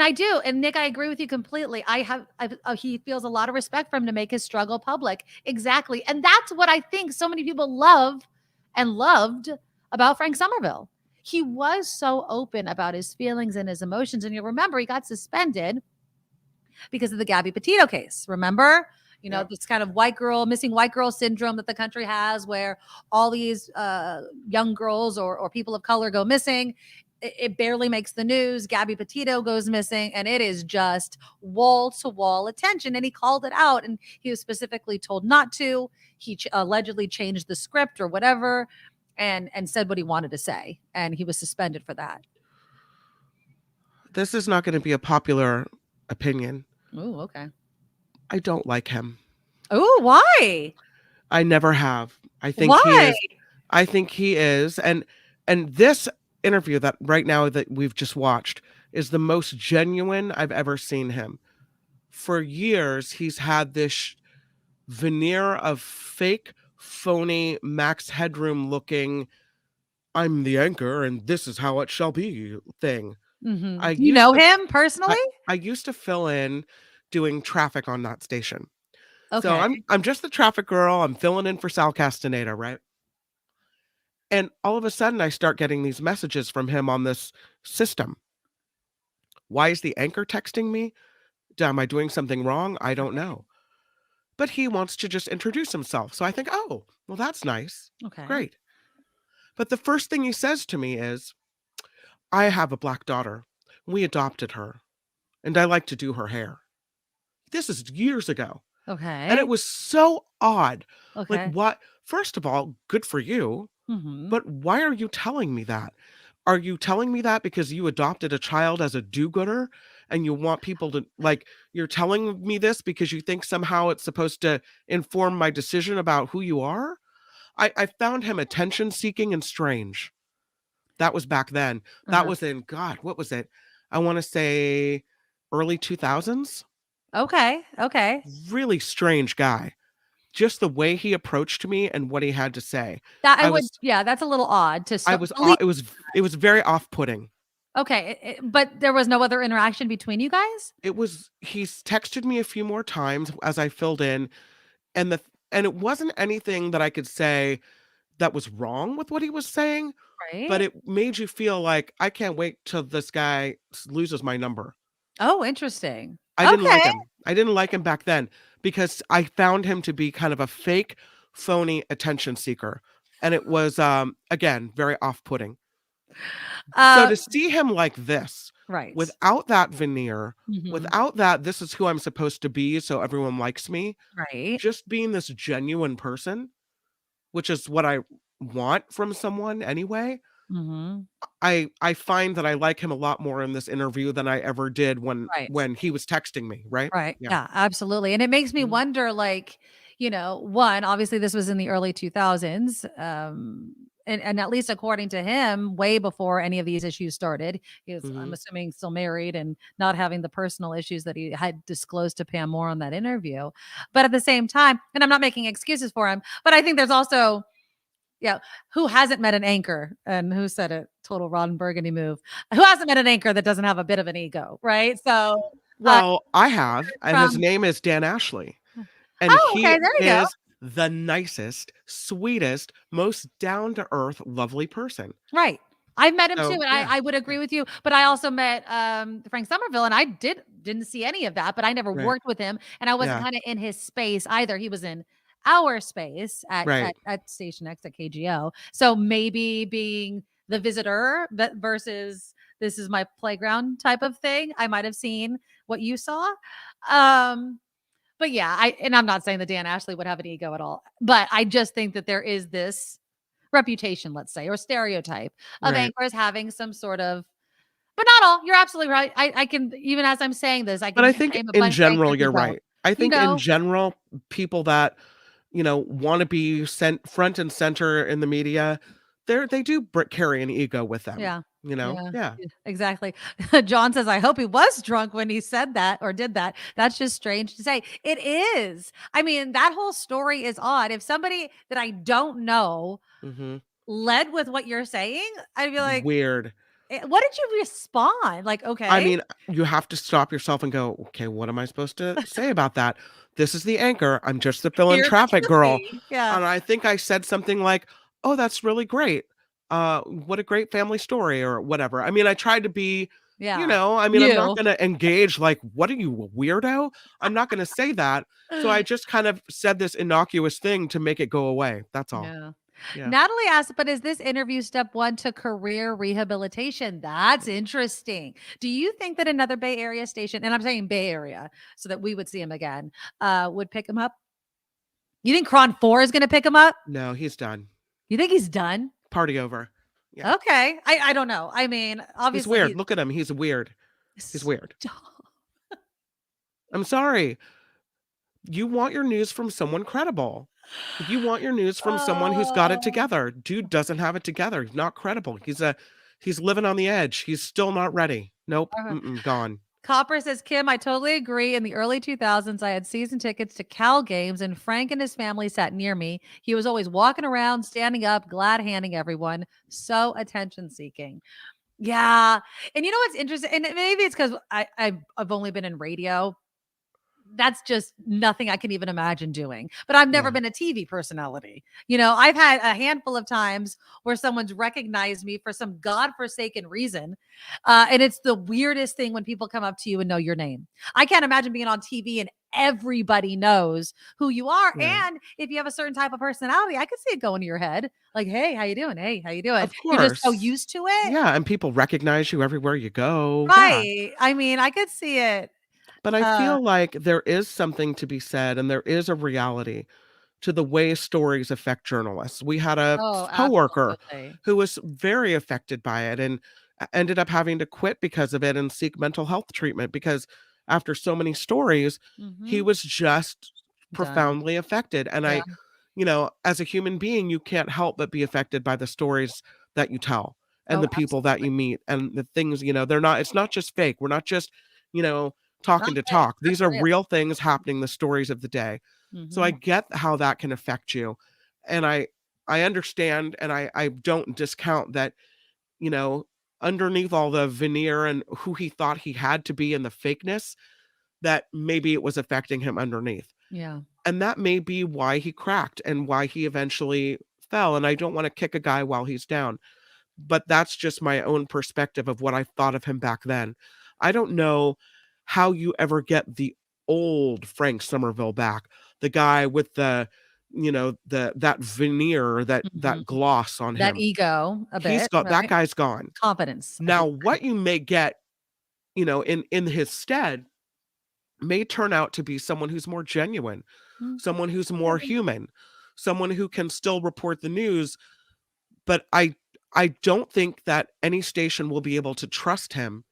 I do. And Nick, I agree with you completely. He feels a lot of respect for him to make his struggle public. Exactly. And that's what I think so many people love and loved about Frank Sommerville. He was so open about his feelings and his emotions. And you'll remember he got suspended because of the Gabby Petito case. Remember? You know, this kind of missing white girl syndrome that the country has, where all these young girls or people of color go missing. It barely makes the news. Gabby Petito goes missing, and it is just wall-to-wall attention. And he called it out, and he was specifically told not to. He allegedly changed the script or whatever, and said what he wanted to say, and he was suspended for that. This is not going to be a popular opinion. Oh, okay. I don't like him. Oh, why? I never have. I think why? he is. And this interview that right now that we've just watched is the most genuine I've ever seen him. For years, he's had this veneer of fake, phony, Max Headroom looking, I'm the anchor and this is how it shall be thing. You know him personally? I used to fill in doing traffic on that station. Okay. So I'm just the traffic girl. I'm filling in for Sal Castaneda, right? And all of a sudden I start getting these messages from him on this system. Why is the anchor texting me? Am I doing something wrong? I don't know. But he wants to just introduce himself. So I think, oh, well, that's nice. Okay. Great. But the first thing he says to me is, I have a black daughter. We adopted her. And I like to do her hair. This is years ago. Okay. And it was so odd. Okay. Like, what? First of all, good for you. But why are you telling me that? Are you telling me that because you adopted a child as a do-gooder and you want people to, like, you're telling me this because you think somehow it's supposed to inform my decision about who you are? I found him attention-seeking and strange. That was back then. That was in, God, what was it? I want to say early 2000s. Okay. Really strange guy. Just the way he approached me and what he had to say. That's a little odd to start. It was very off-putting. Okay, but there was no other interaction between you guys? He's texted me a few more times as I filled in, and it wasn't anything that I could say that was wrong with what he was saying, right? But it made you feel like, I can't wait till this guy loses my number. Oh, interesting. I didn't like him. I didn't like him back then because I found him to be kind of a fake, phony attention seeker. And it was, again, very off-putting. So to see him like this, right, without that veneer, without that, this is who I'm supposed to be, so everyone likes me. Right. Just being this genuine person, which is what I want from someone anyway. I find that I like him a lot more in this interview than I ever did when he was texting me, right? Right. Yeah, absolutely. And it makes me wonder, like, you know, one, obviously this was in the early 2000s. And at least according to him, way before any of these issues started. He was, I'm assuming, still married and not having the personal issues that he had disclosed to Pam Moore on that interview. But at the same time, and I'm not making excuses for him, but I think there's also, Yeah. Who hasn't met an anchor? And who said it? Total Ron Burgundy move. Who hasn't met an anchor that doesn't have a bit of an ego, right? So, Well, I have, and his from name is Dan Ashley. And oh, he okay, there you go. is the nicest, sweetest, most down-to-earth, lovely person. Right. I've met him So, too, and yeah. I would agree with you. But I also met Frank Sommerville, and I didn't see any of that. But I never Right. worked with him, and I wasn't Yeah. kind of in his space either. He was in our space Right. at Station X at KGO. So maybe being the visitor versus this is my playground type of thing, I might have seen what you saw. But yeah, I'm not saying that Dan Ashley would have an ego at all, but I just think that there is this reputation, let's say, or stereotype of Right. anchors having some sort of, but not all. You're absolutely right. I can, even as I'm saying this, I can But I think name a in bunch of general, anchors you're who don't. right. I think in general, people that, want to be sent front and center in the media, they do carry an ego with them. Yeah. Yeah. Exactly. John says, I hope he was drunk when he said that or did that. That's just strange to say. It is. I mean, that whole story is odd. If somebody that I don't know led with what you're saying, I'd be like, weird. What did you respond? Like, okay. I mean, you have to stop yourself and go, okay, what am I supposed to say about that? This is the anchor. I'm just the fill-in traffic girl. Yeah. And I think I said something like, oh, that's really great. What a great family story or whatever. I mean, I tried to be, I'm not going to engage like, what are you, a weirdo? I'm not going to say that. So I just kind of said this innocuous thing to make it go away. That's all. Yeah. Natalie asked, but is this interview step 1 to career rehabilitation? That's interesting. Do you think that another Bay Area station, and I'm saying Bay Area so that we would see him again, would pick him up? You think KRON 4 is going to pick him up? No, he's done. You think he's done? Party over. Yeah. Okay. I don't know. I mean, obviously. He's weird. Look at him. He's weird. He's weird. I'm sorry. You want your news from someone credible. You want your news from someone who's got it together. Dude doesn't have it together. He's not credible. He's living on the edge. He's still not ready. Nope. Gone. Copper says, Kim, I totally agree. In the early 2000s, I had season tickets to Cal games, and Frank and his family sat near me. He was always walking around, standing up, glad handing everyone. So attention seeking. Yeah. And you know what's interesting? And maybe it's because I've only been in radio. That's just nothing I can even imagine doing. But I've never been a TV personality. I've had a handful of times where someone's recognized me for some godforsaken reason. And it's the weirdest thing when people come up to you and know your name. I can't imagine being on TV and everybody knows who you are. Right. And if you have a certain type of personality, I could see it going to your head. Like, hey, how you doing? Hey, how you doing? Of course. You're just so used to it. Yeah. And people recognize you everywhere you go. Right. Yeah. I mean, I could see it. But I feel like there is something to be said, and there is a reality to the way stories affect journalists. We had a coworker who was very affected by it and ended up having to quit because of it and seek mental health treatment because after so many stories, he was just profoundly affected. And I, as a human being, you can't help but be affected by the stories that you tell and the people that you meet and the things, it's not just fake. We're not just, talking to talk. These are real things happening, the stories of the day. So I get how that can affect you. And I understand, and I don't discount that, underneath all the veneer and who he thought he had to be and the fakeness, that maybe it was affecting him underneath. Yeah. And that may be why he cracked and why he eventually fell. And I don't want to kick a guy while he's down, but that's just my own perspective of what I thought of him back then. I don't know how you ever get the old Frank Sommerville back, the guy with the, that veneer, that gloss on that him. Ego a bit. That guy's gone. Confidence. Now, what you may get, in his stead may turn out to be someone who's more genuine, someone who's more human, someone who can still report the news. But I don't think that any station will be able to trust him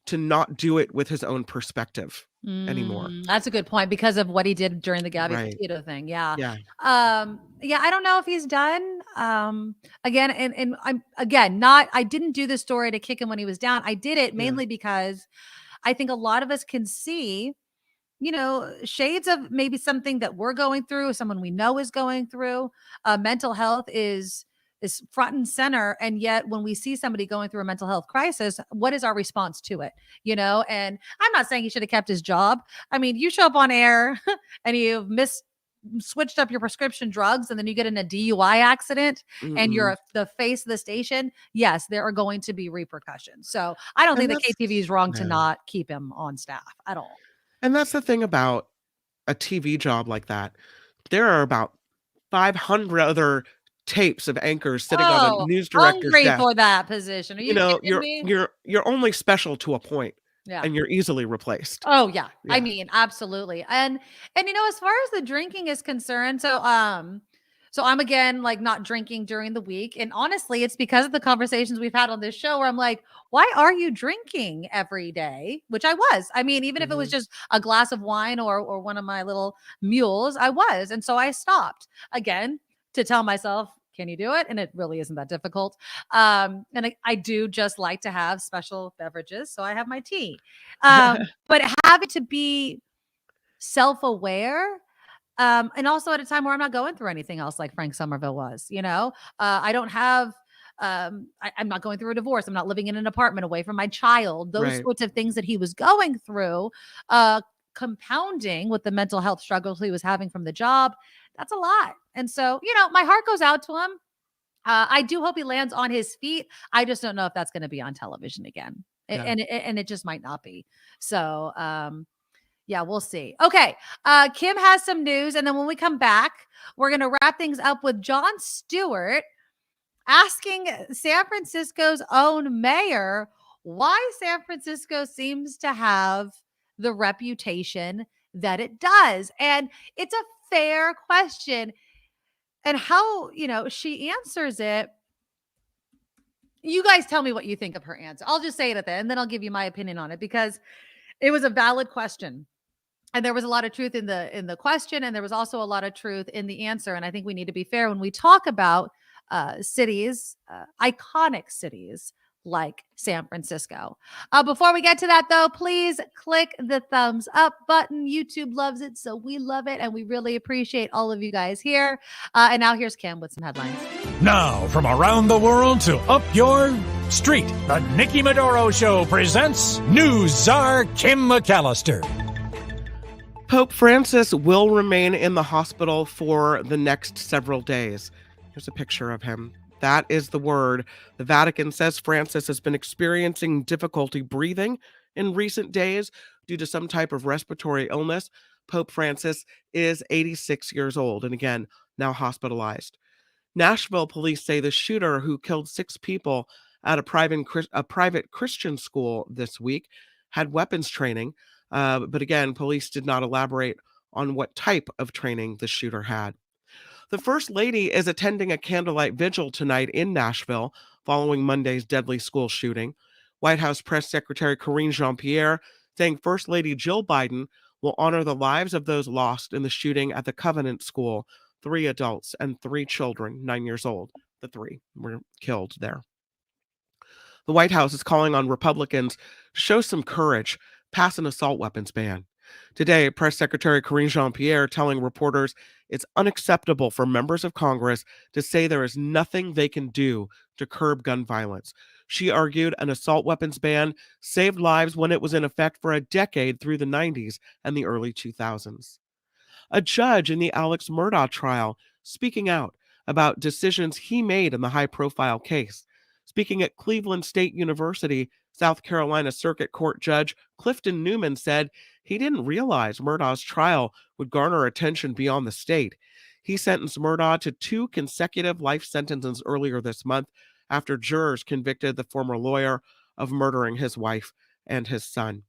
to not do it with his own perspective anymore. That's a good point because of what he did during the Gabby Petito thing. Yeah. Yeah. I don't know if he's done. Again, and I'm I didn't do this story to kick him when he was down. I did it mainly because I think a lot of us can see shades of maybe something that we're going through, someone we know is going through. Mental health is front and center. And yet when we see somebody going through a mental health crisis, what is our response to it? And I'm not saying he should have kept his job. I mean, you show up on air and you've switched up your prescription drugs, and then you get in a DUI accident and you're the face of the station. Yes, there are going to be repercussions. So I don't think the KTVU is wrong to not keep him on staff at all. And that's the thing about a TV job like that. There are about 500 other tapes of anchors sitting on a news director's desk. For that position. Are you kidding me? You're only special to a point. Yeah. And you're easily replaced. Oh yeah. I mean, absolutely. And as far as the drinking is concerned, so I'm again like not drinking during the week. And honestly, it's because of the conversations we've had on this show where I'm like, why are you drinking every day? Which I was. I mean, even if it was just a glass of wine or one of my little mules, I was. And so I stopped again to tell myself, can you do it? And it really isn't that difficult. And I do just like to have special beverages. So I have my tea. But having to be self-aware, and also at a time where I'm not going through anything else like Frank Sommerville was, I don't have, I'm not going through a divorce. I'm not living in an apartment away from my child. Those sorts of things that he was going through, compounding with the mental health struggles he was having from the job. That's a lot. And so, my heart goes out to him. I do hope he lands on his feet. I just don't know if that's going to be on television again. And it just might not be. So, yeah, we'll see. Okay. Kim has some news. And then when we come back, we're going to wrap things up with Jon Stewart asking San Francisco's own mayor why San Francisco seems to have the reputation that it does. And it's a fair question. And how, she answers it. You guys tell me what you think of her answer. I'll just say it at the end, and then I'll give you my opinion on it, because it was a valid question. And there was a lot of truth in the question, and there was also a lot of truth in the answer. And I think we need to be fair when we talk about cities, iconic cities like San Francisco. Before we get to that, though, please click the thumbs up button. YouTube loves it, so we love it, and we really appreciate all of you guys here. And now here's Kim with some headlines. Now, from around the world to up your street, the Nikki Medoro Show presents News Czar Kim McAllister. Pope Francis will remain in the hospital for the next several days. Here's a picture of him. That is the word. The Vatican says Francis has been experiencing difficulty breathing in recent days due to some type of respiratory illness. Pope Francis is 86 years old and again, now hospitalized. Nashville police say the shooter who killed 6 people at a private Christian school this week had weapons training. But again, police did not elaborate on what type of training the shooter had. The First Lady is attending a candlelight vigil tonight in Nashville following Monday's deadly school shooting. White House Press Secretary Karine Jean-Pierre saying First Lady Jill Biden will honor the lives of those lost in the shooting at the Covenant School. 3 adults and 3 children, 9 years old. The 3 were killed there. The White House is calling on Republicans to show some courage, pass an assault weapons ban. Today, Press Secretary Karine Jean-Pierre telling reporters it's unacceptable for members of Congress to say there is nothing they can do to curb gun violence. She argued an assault weapons ban saved lives when it was in effect for a decade through the 90s and the early 2000s. A judge in the Alex Murdaugh trial speaking out about decisions he made in the high-profile case. Speaking at Cleveland State University, South Carolina Circuit Court Judge Clifton Newman said he didn't realize Murdaugh's trial would garner attention beyond the state. He sentenced Murdaugh to 2 consecutive life sentences earlier this month after jurors convicted the former lawyer of murdering his wife and his son.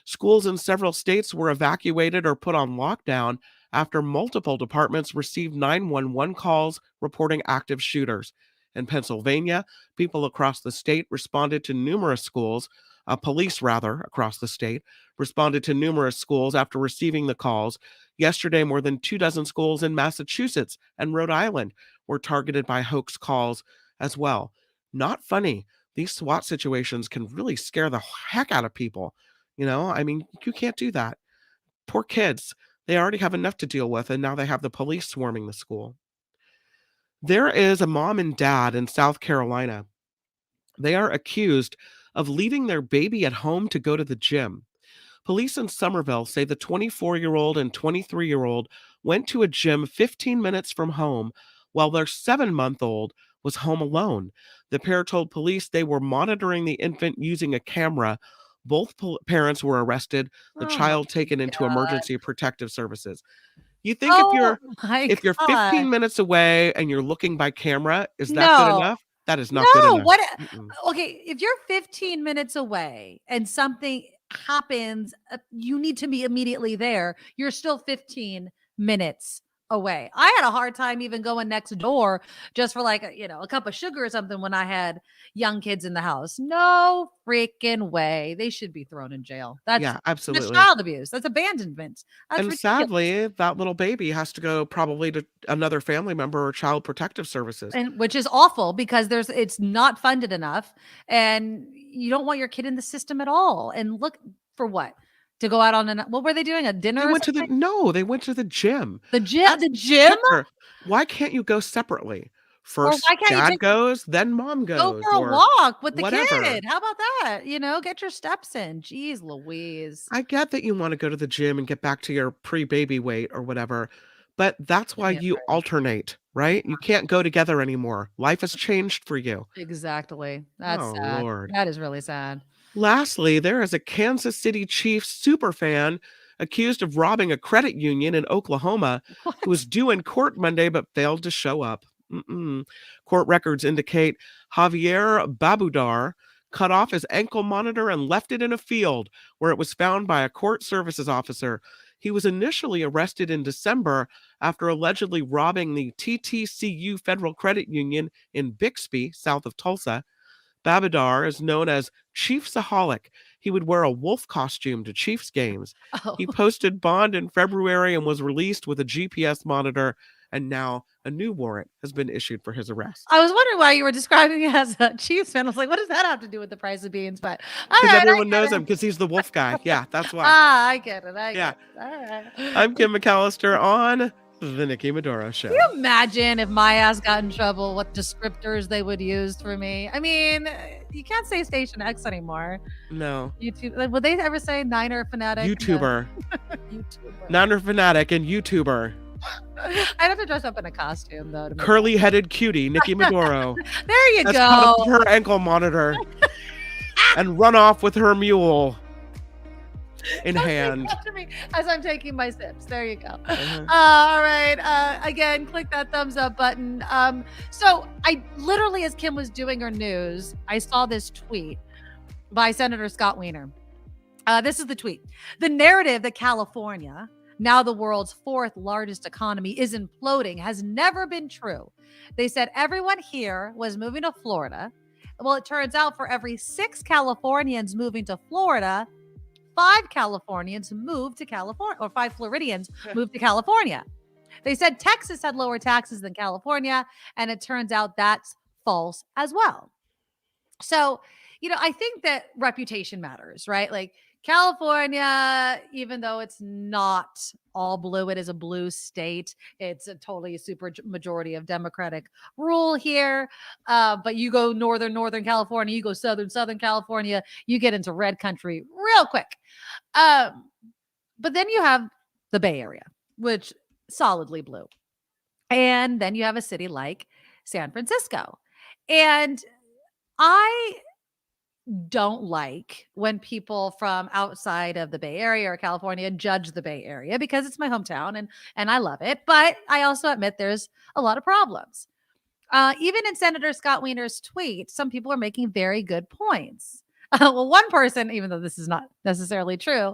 Schools in several states were evacuated or put on lockdown after multiple departments received 911 calls reporting active shooters. In Pennsylvania, people across the state responded to numerous schools. Police across the state responded to numerous schools after receiving the calls. Yesterday, more than 24 schools in Massachusetts and Rhode Island were targeted by hoax calls as well. Not funny. These SWAT situations can really scare the heck out of people. You know, I mean, you can't do that. Poor kids. They already have enough to deal with, and now they have the police swarming the school. There is a mom and dad in South Carolina. They are accused of leaving their baby at home to go to the gym. Police in Somerville say the 24-year-old and 23-year-old went to a gym 15 minutes from home while their 7-month-old was home alone. The pair told police they were monitoring the infant using a camera. Both parents were arrested, the child taken into emergency protective services. You think if you're 15 minutes away and you're looking by camera, is that good enough? That is not good enough. Okay, if you're 15 minutes away and something happens, you need to be immediately there. You're still 15 minutes away. I had a hard time even going next door just for like, a cup of sugar or something when I had young kids in the house. No freaking way. They should be thrown in jail. That's absolutely. That's child abuse. That's abandonment. That's and ridiculous. Sadly, that little baby has to go probably to another family member or child protective services. And which is awful because it's not funded enough and you don't want your kid in the system at all. And look for what? To go out on what were they doing? A dinner? They went to the gym. The gym? Why can't you go separately? First dad goes, then mom goes. Go for a walk with the whatever. kid. How about that? Get your steps in. Jeez Louise. I get that you want to go to the gym and get back to your pre-baby weight or whatever, but that's why you alternate, right? You can't go together anymore. Life has changed for you. Exactly. That's sad. Lord. That is really sad. Lastly, there is a Kansas City Chiefs superfan accused of robbing a credit union in Oklahoma who was due in court Monday but failed to show up. Court records indicate Javier Babudar cut off his ankle monitor and left it in a field where it was found by a court services officer. He was initially arrested in December after allegedly robbing the TTCU Federal Credit Union in Bixby, south of Tulsa. Babudar is known as Chiefsaholic. He would wear a wolf costume to Chiefs games. He posted bond in February and was released with a GPS monitor, and now a new warrant has been issued for his arrest. I was wondering why you were describing him as a Chiefs fan. I was like, what does that have to do with the price of beans? But because everyone knows him because he's the wolf guy. Yeah, that's why. I get it. I get it. All right. I'm Kim McAllister on The Nikki Medoro Show. Can you imagine if my ass got in trouble, what descriptors they would use for me? I mean, you can't say Station X anymore. No. YouTube. Would they ever say Niner Fanatic? YouTuber. YouTuber. Niner Fanatic and YouTuber. I'd have to dress up in a costume, though. Curly-headed cutie, Nikki Medoro. There you go. Cut off her ankle monitor and run off with her mule in hand. As I'm taking my sips. There you go. All right. Again, click that thumbs up button. So I literally, as Kim was doing her news, I saw this tweet by Senator Scott Wiener. This is the tweet. The narrative that California, now the world's 4th largest economy, is imploding has never been true. They said everyone here was moving to Florida. Well, it turns out for every 6 Californians moving to Florida, 5 Californians moved to California, or 5 Floridians moved to California. They said Texas had lower taxes than California, and it turns out that's false as well. So, I think that reputation matters, right? Like California, even though it's not all blue, it is a blue state. It's a totally super majority of Democratic rule here. But you go Northern California, you go Southern California, you get into red country real quick. But then you have the Bay Area, which solidly blue. And then you have a city like San Francisco. And I don't like when people from outside of the Bay Area or California judge the Bay Area because it's my hometown and I love it. But I also admit there's a lot of problems. Even in Senator Scott Wiener's tweet, some people are making very good points. Well, one person, even though this is not necessarily true,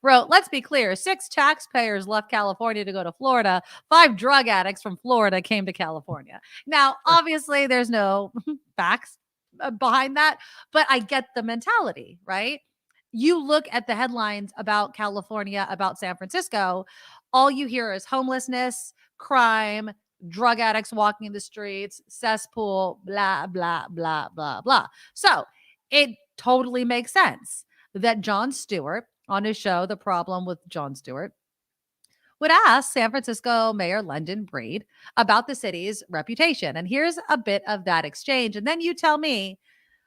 wrote, let's be clear, 6 taxpayers left California to go to Florida. 5 drug addicts from Florida came to California. Now, obviously, there's no facts behind that, but I get the mentality, right? You look at the headlines about California, about San Francisco, all you hear is homelessness, crime, drug addicts walking the streets, cesspool, blah, blah, blah, blah, blah. So it totally makes sense that Jon Stewart on his show, The Problem with Jon Stewart, would ask San Francisco Mayor London Breed about the city's reputation. And here's a bit of that exchange. And then you tell me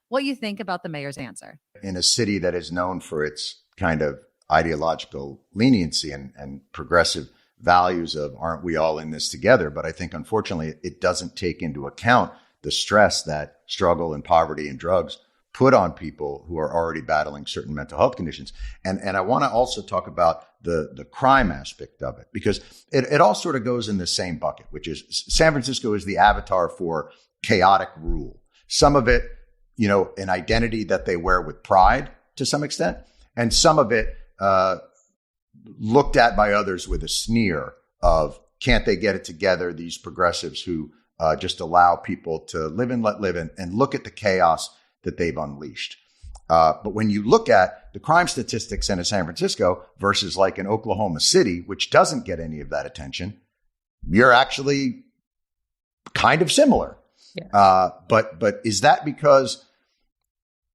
what you think about the mayor's answer. In a city that is known for its kind of ideological leniency and progressive values of aren't we all in this together? But I think, unfortunately, it doesn't take into account the stress that struggle and poverty and drugs put on people who are already battling certain mental health conditions. And I want to also talk about the crime aspect of it, because it all sort of goes in the same bucket, which is San Francisco is the avatar for chaotic rule. Some of it, an identity that they wear with pride to some extent, and some of it looked at by others with a sneer of, can't they get it together, these progressives who just allow people to live and let live and look at the chaos that they've unleashed. But when you look at the crime statistics in San Francisco versus like in Oklahoma City, which doesn't get any of that attention, you're actually kind of similar. Yeah. But is that because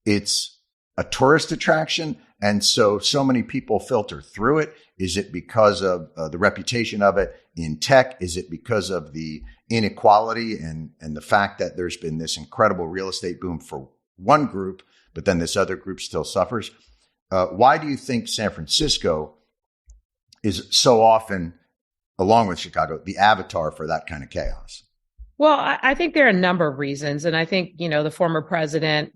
it's a tourist attraction and so many people filter through it? Is it because of the reputation of it in tech? Is it because of the inequality and the fact that there's been this incredible real estate boom for one group, but then this other group still suffers? Why do you think San Francisco is so often, along with Chicago, the avatar for that kind of chaos? Well, I think there are a number of reasons. And I think, the former president,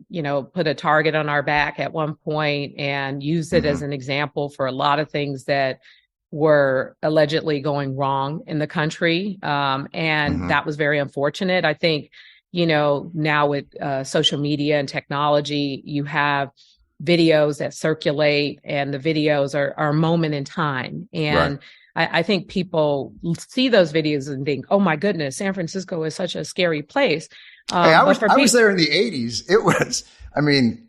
put a target on our back at one point and used it as an example for a lot of things that were allegedly going wrong in the country. And that was very unfortunate. I think, now with social media and technology, you have videos that circulate and the videos are a moment in time. And I think people see those videos and think, oh my goodness, San Francisco is such a scary place. Hey, I was there in the 80s. It was,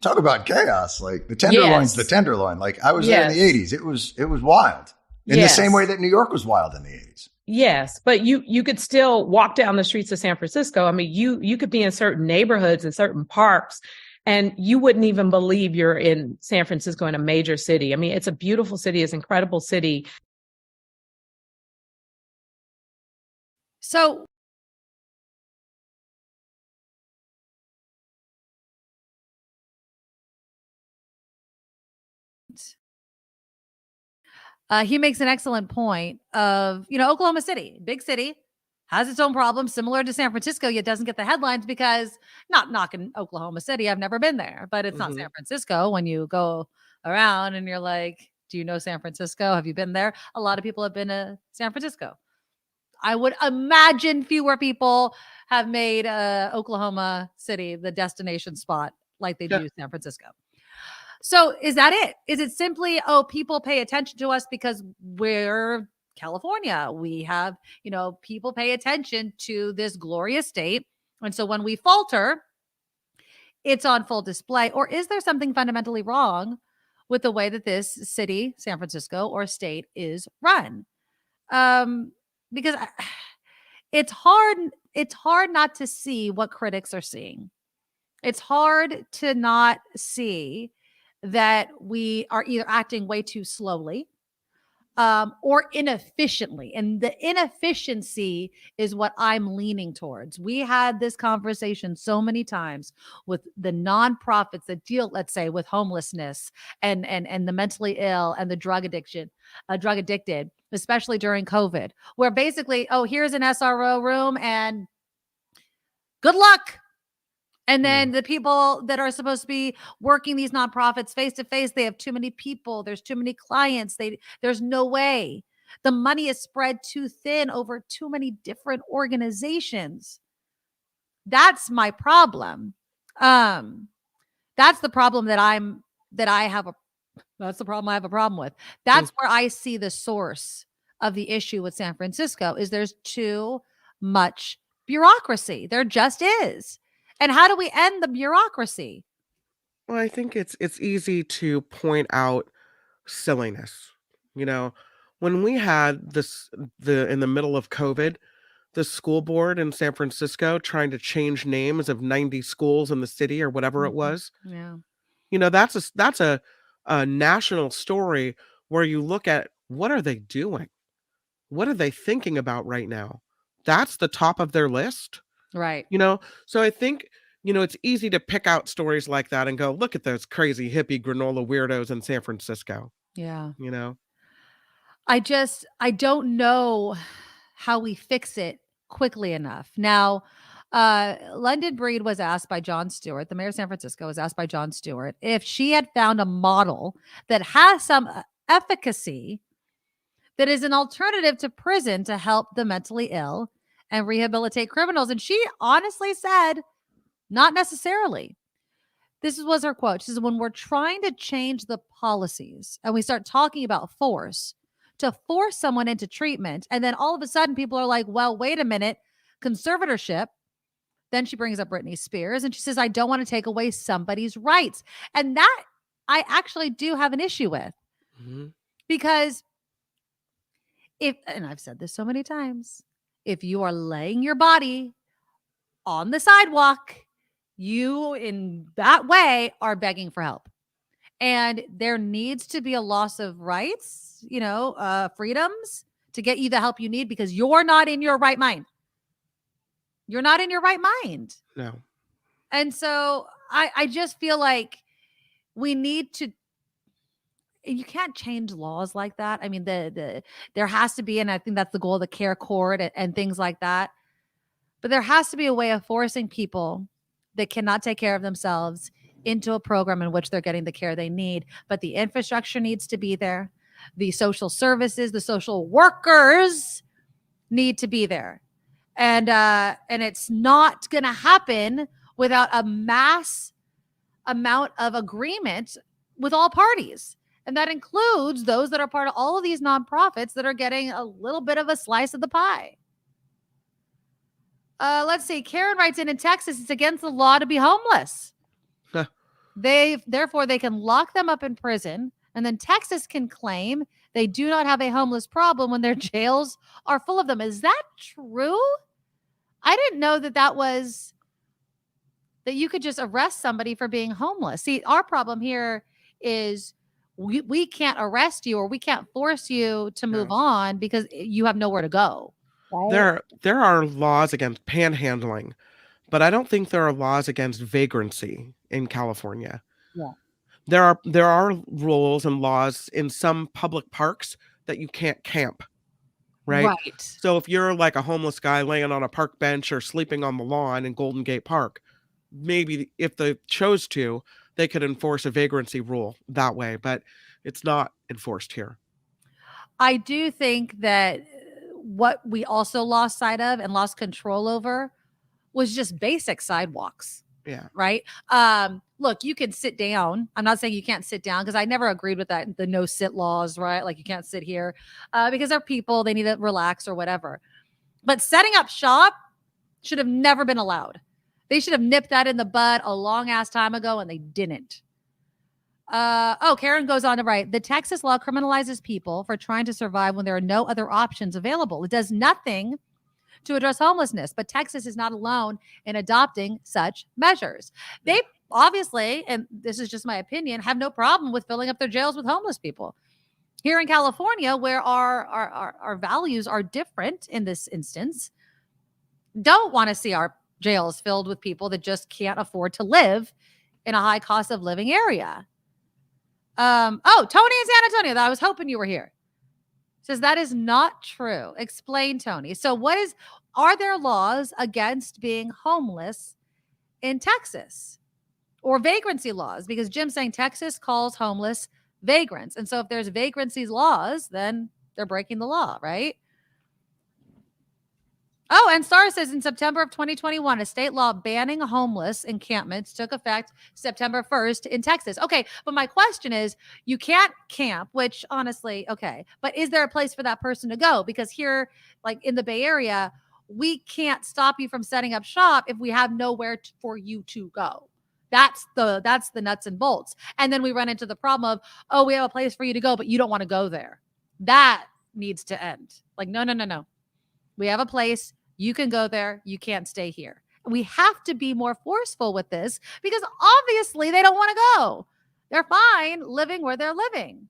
talk about chaos. Like the Tenderloin's the Tenderloin. Like I was there in the 80s. It was wild in the same way that New York was wild in the 80s. Yes, but you could still walk down the streets of San Francisco. You could be in certain neighborhoods and certain parks, and you wouldn't even believe you're in San Francisco, in a major city. It's a beautiful city. It's an incredible city. So he makes an excellent point of, Oklahoma City, big city, has its own problems similar to San Francisco, yet doesn't get the headlines because, not knocking Oklahoma City, I've never been there, but it's not San Francisco. When you go around and you're like, do you know San Francisco? Have you been there? A lot of people have been to San Francisco. I would imagine fewer people have made Oklahoma City the destination spot like they do San Francisco. So is that it? Is it simply, people pay attention to us because we're California? We have, people pay attention to this glorious state. And so when we falter, it's on full display. Or is there something fundamentally wrong with the way that this city, San Francisco, or state is run? Because it's hard not to see what critics are seeing. It's hard to not see that we are either acting way too slowly or inefficiently. And the inefficiency is what I'm leaning towards. We had this conversation so many times with the nonprofits that deal, let's say, with homelessness and the mentally ill and the drug addicted, especially during COVID, where basically, here's an SRO room and good luck. And then the people that are supposed to be working these nonprofits face to face, they have too many people. There's too many clients. There's no way. The money is spread too thin over too many different organizations. That's my problem. That's the problem I have a problem with. That's where I see the source of the issue with San Francisco is there's too much bureaucracy. There just is. And how do we end the bureaucracy? Well, I think it's easy to point out silliness. When we had in the middle of COVID, the school board in San Francisco trying to change names of 90 schools in the city or whatever it was. Yeah. That's a a national story where you look at what are they doing? What are they thinking about right now? That's the top of their list. Right. So I think, it's easy to pick out stories like that and go, look at those crazy hippie granola weirdos in San Francisco. Yeah. You know? I don't know how we fix it quickly enough. Now, London Breed was asked by Jon Stewart, the mayor of San Francisco was asked by Jon Stewart, if she had found a model that has some efficacy that is an alternative to prison to help the mentally ill and rehabilitate criminals. And she honestly said, not necessarily. This was her quote. She says, when we're trying to change the policies and we start talking about force to force someone into treatment, and then all of a sudden people are like, well, wait a minute, conservatorship. Then she brings up Britney Spears and she says, I don't want to take away somebody's rights. And that I actually do have an issue with. Mm-hmm. Because and I've said this so many times, if you are laying your body on the sidewalk, you in that way are begging for help. And there needs to be a loss of rights, freedoms to get you the help you need because you're not in your right mind. You're not in your right mind. No. And so I just feel like we need to, you can't change laws like that. I mean, there has to be, and I think that's the goal of the care court and things like that. But there has to be a way of forcing people that cannot take care of themselves into a program in which they're getting the care they need. But the infrastructure needs to be there. The social services, the social workers need to be there. And it's not going to happen without a mass amount of agreement with all parties. And that includes those that are part of all of these nonprofits that are getting a little bit of a slice of the pie. Let's see. Karen writes in Texas, it's against the law to be homeless. Huh. Therefore, they can lock them up in prison. And then Texas can claim they do not have a homeless problem when their jails are full of them. Is that true? I didn't know that you could just arrest somebody for being homeless. See, our problem here is we can't arrest you or we can't force you to move on because you have nowhere to go. Right? There are laws against panhandling, but I don't think there are laws against vagrancy in California. Yeah. There are rules and laws in some public parks that you can't camp. Right. So if you're like a homeless guy laying on a park bench or sleeping on the lawn in Golden Gate Park, maybe if they chose to, they could enforce a vagrancy rule that way, but it's not enforced here. I do think that what we also lost sight of and lost control over was just basic sidewalks. Yeah. Right. Look, you can sit down. I'm not saying you can't sit down because I never agreed with that. The no sit laws, right? Like you can't sit here because they're people, they need to relax or whatever. But setting up shop should have never been allowed. They should have nipped that in the bud a long ass time ago and they didn't. Karen goes on to write, the Texas law criminalizes people for trying to survive when there are no other options available. It does nothing to address homelessness, but Texas is not alone in adopting such measures. They obviously, and this is just my opinion, have no problem with filling up their jails with homeless people. Here in California, where our values are different in this instance, don't want to see our jails filled with people that just can't afford to live in a high cost of living area. Tony in San Antonio, I was hoping you were here. Says that is not true. Explain, Tony. So are there laws against being homeless in Texas or vagrancy laws? Because Jim's saying Texas calls homeless vagrants. And so if there's vagrancy laws, then they're breaking the law, right? Oh, and Star says in September of 2021, a state law banning homeless encampments took effect September 1st in Texas. Okay, but my question is, you can't camp, which honestly, okay, but is there a place for that person to go? Because here, like in the Bay Area, we can't stop you from setting up shop if we have nowhere for you to go. That's the nuts and bolts. And then we run into the problem of, we have a place for you to go, but you don't want to go there. That needs to end. Like, no. We have a place. You can go there. You can't stay here. We have to be more forceful with this because obviously they don't want to go. They're fine living where they're living.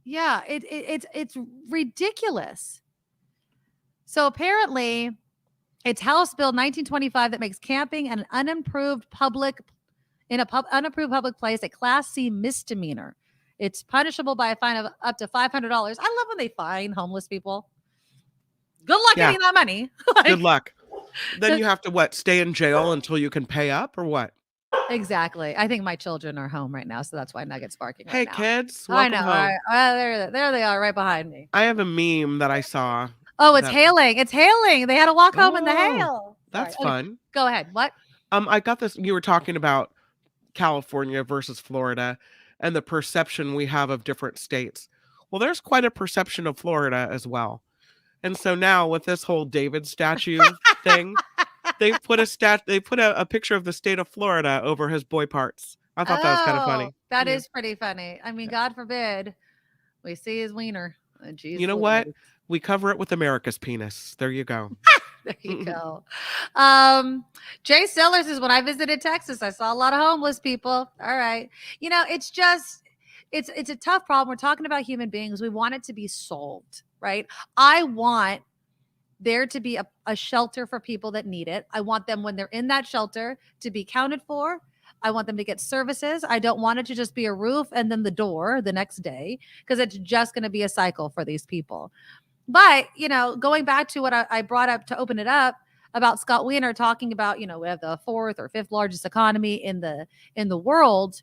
Yeah, it's ridiculous. So apparently it's House Bill 1925 that makes camping an unapproved public place a Class C misdemeanor. It's punishable by a fine of up to $500. I love when they fine homeless people. Good luck getting that money. Good luck. Then you have to stay in jail until you can pay up, or what? Exactly. I think my children are home right now, so that's why Nugget's barking right now. Hey, kids. I know. Home. All right. There they are right behind me. I have a meme that I saw. Oh, it's hailing. It's hailing. They had to walk home in the hail. That's fun. Okay. Go ahead. What? I got this. You were talking about California versus Florida and the perception we have of different states. Well, there's quite a perception of Florida as well. And so now with this whole David statue thing, they put a picture of the state of Florida over his boy parts. I thought that was kind of funny. That is pretty funny. I mean, God forbid we see his wiener. You know what? We cover it with America's penis. There you go. There you go. Jay Sellers says, when I visited Texas, I saw a lot of homeless people. All right. You know, it's a tough problem. We're talking about human beings. We want it to be solved, right? I want there to be a shelter for people that need it. I want them, when they're in that shelter, to be counted for. I want them to get services. I don't want it to just be a roof and then the door the next day, because it's just going to be a cycle for these people. But, you know, going back to what I brought up to open it up about Scott Wiener talking about, you know, we have the 4th or 5th largest economy in the world.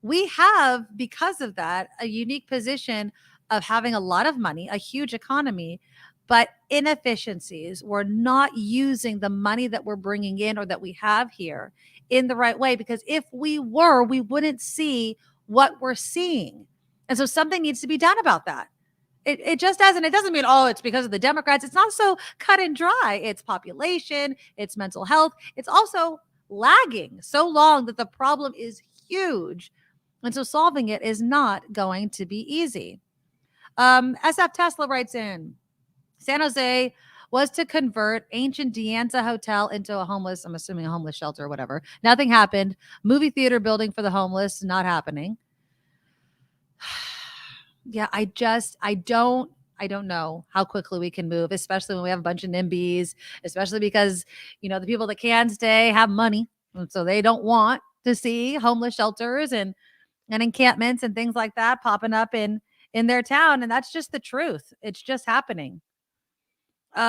We have, because of that, a unique position of having a lot of money, a huge economy, but inefficiencies. We're not using the money that we're bringing in or that we have here in the right way, because if we were, we wouldn't see what we're seeing. And so something needs to be done about that. It just doesn't. It doesn't mean, it's because of the Democrats. It's not so cut and dry. It's population, it's mental health. It's also lagging so long that the problem is huge. And so solving it is not going to be easy. SF Tesla writes in, San Jose was to convert ancient Dianza Hotel into a homeless shelter or whatever. Nothing happened. Movie theater building for the homeless, not happening. Yeah, I don't know how quickly we can move, especially when we have a bunch of NIMBYs, especially because, you know, the people that can stay have money. And so they don't want to see homeless shelters and encampments and things like that popping up in their town. And that's just the truth. It's just happening. So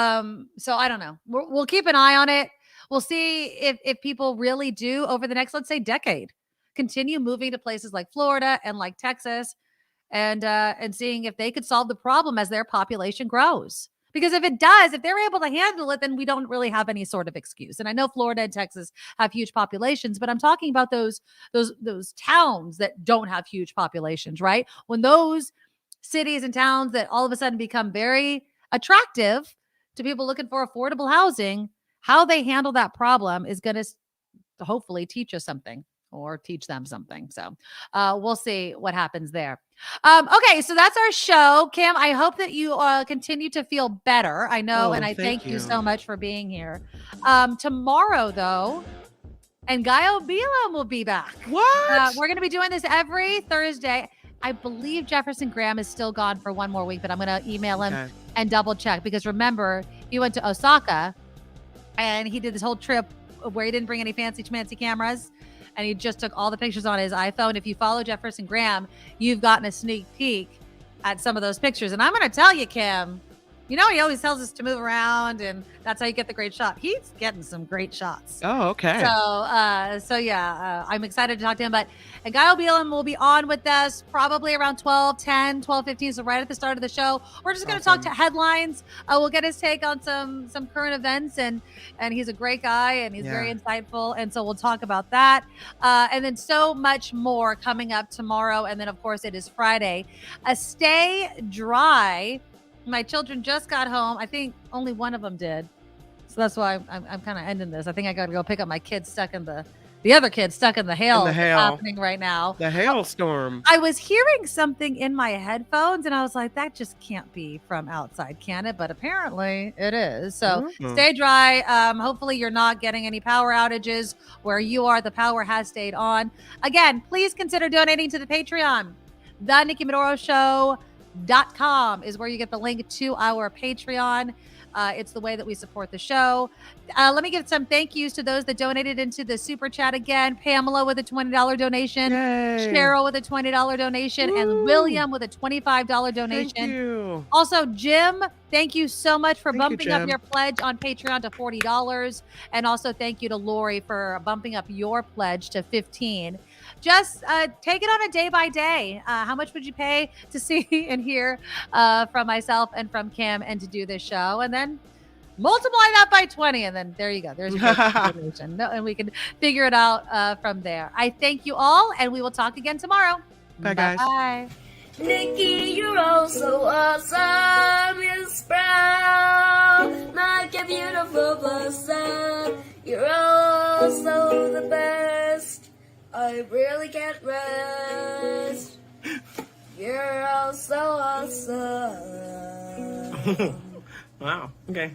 I don't know. We'll keep an eye on it. We'll see if people really do over the next, let's say, decade, continue moving to places like Florida and like Texas, and seeing if they could solve the problem as their population grows. Because if it does, if they're able to handle it, then we don't really have any sort of excuse. And I know Florida and Texas have huge populations, but I'm talking about those towns that don't have huge populations, right? When those cities and towns that all of a sudden become very attractive to people looking for affordable housing, how they handle that problem is going to hopefully teach us something. Or teach them something. So we'll see what happens there. Okay, so that's our show. Kim, I hope that you continue to feel better. I know, and I thank you so much for being here. Tomorrow, though, and Guy Obilam will be back. What? We're going to be doing this every Thursday. I believe Jefferson Graham is still gone for one more week, but I'm going to email him and double check, because remember, he went to Osaka and he did this whole trip where he didn't bring any fancy schmancy cameras. And he just took all the pictures on his iPhone. If you follow Jefferson Graham, you've gotten a sneak peek at some of those pictures. And I'm going to tell you, Kim, you know, he always tells us to move around and that's how you get the great shot. He's getting some great shots. Oh, okay. So yeah, I'm excited to talk to him. But Guy Obilam will be on with us probably around 12:10, 12:15. So right at the start of the show, we're just going to talk to headlines. We'll get his take on some current events, and he's a great guy and he's very insightful. And so we'll talk about that. And then so much more coming up tomorrow. And then of course it is Friday. Stay dry. My children just got home. I think only one of them did. So that's why I'm kind of ending this. I think I got to go pick up my kids stuck in the the other kid's stuck in the hail, In the hail. happening right now. The hailstorm. I was hearing something in my headphones and I was like, that just can't be from outside, can it? But apparently it is. So stay dry. Hopefully you're not getting any power outages where you are. The power has stayed on. Again, please consider donating to the Patreon. The Nikki Medoro Show.com is where you get the link to our Patreon. It's the way that we support the show. Let me give some thank yous to those that donated into the super chat again. Pamela with a $20 donation. Yay. Cheryl with a $20 donation. Woo. And William with a $25 donation. Thank you. Also, Jim, thank you so much for Thank you, bumping up Jim. your pledge on Patreon to $40. And also thank you to Lori for bumping up your pledge to $15. Just take it on a day by day. How much would you pay to see and hear from myself and from Kim and to do this show? And then multiply that by 20. And then there you go. There's your donation. And we can figure it out from there. I thank you all, and we will talk again tomorrow. Bye, guys. Bye. Nikki, you're all so awesome. Miss Brown, like a beautiful blossom. You're all so the best. I really can't rest. You're all so awesome. Wow. Okay.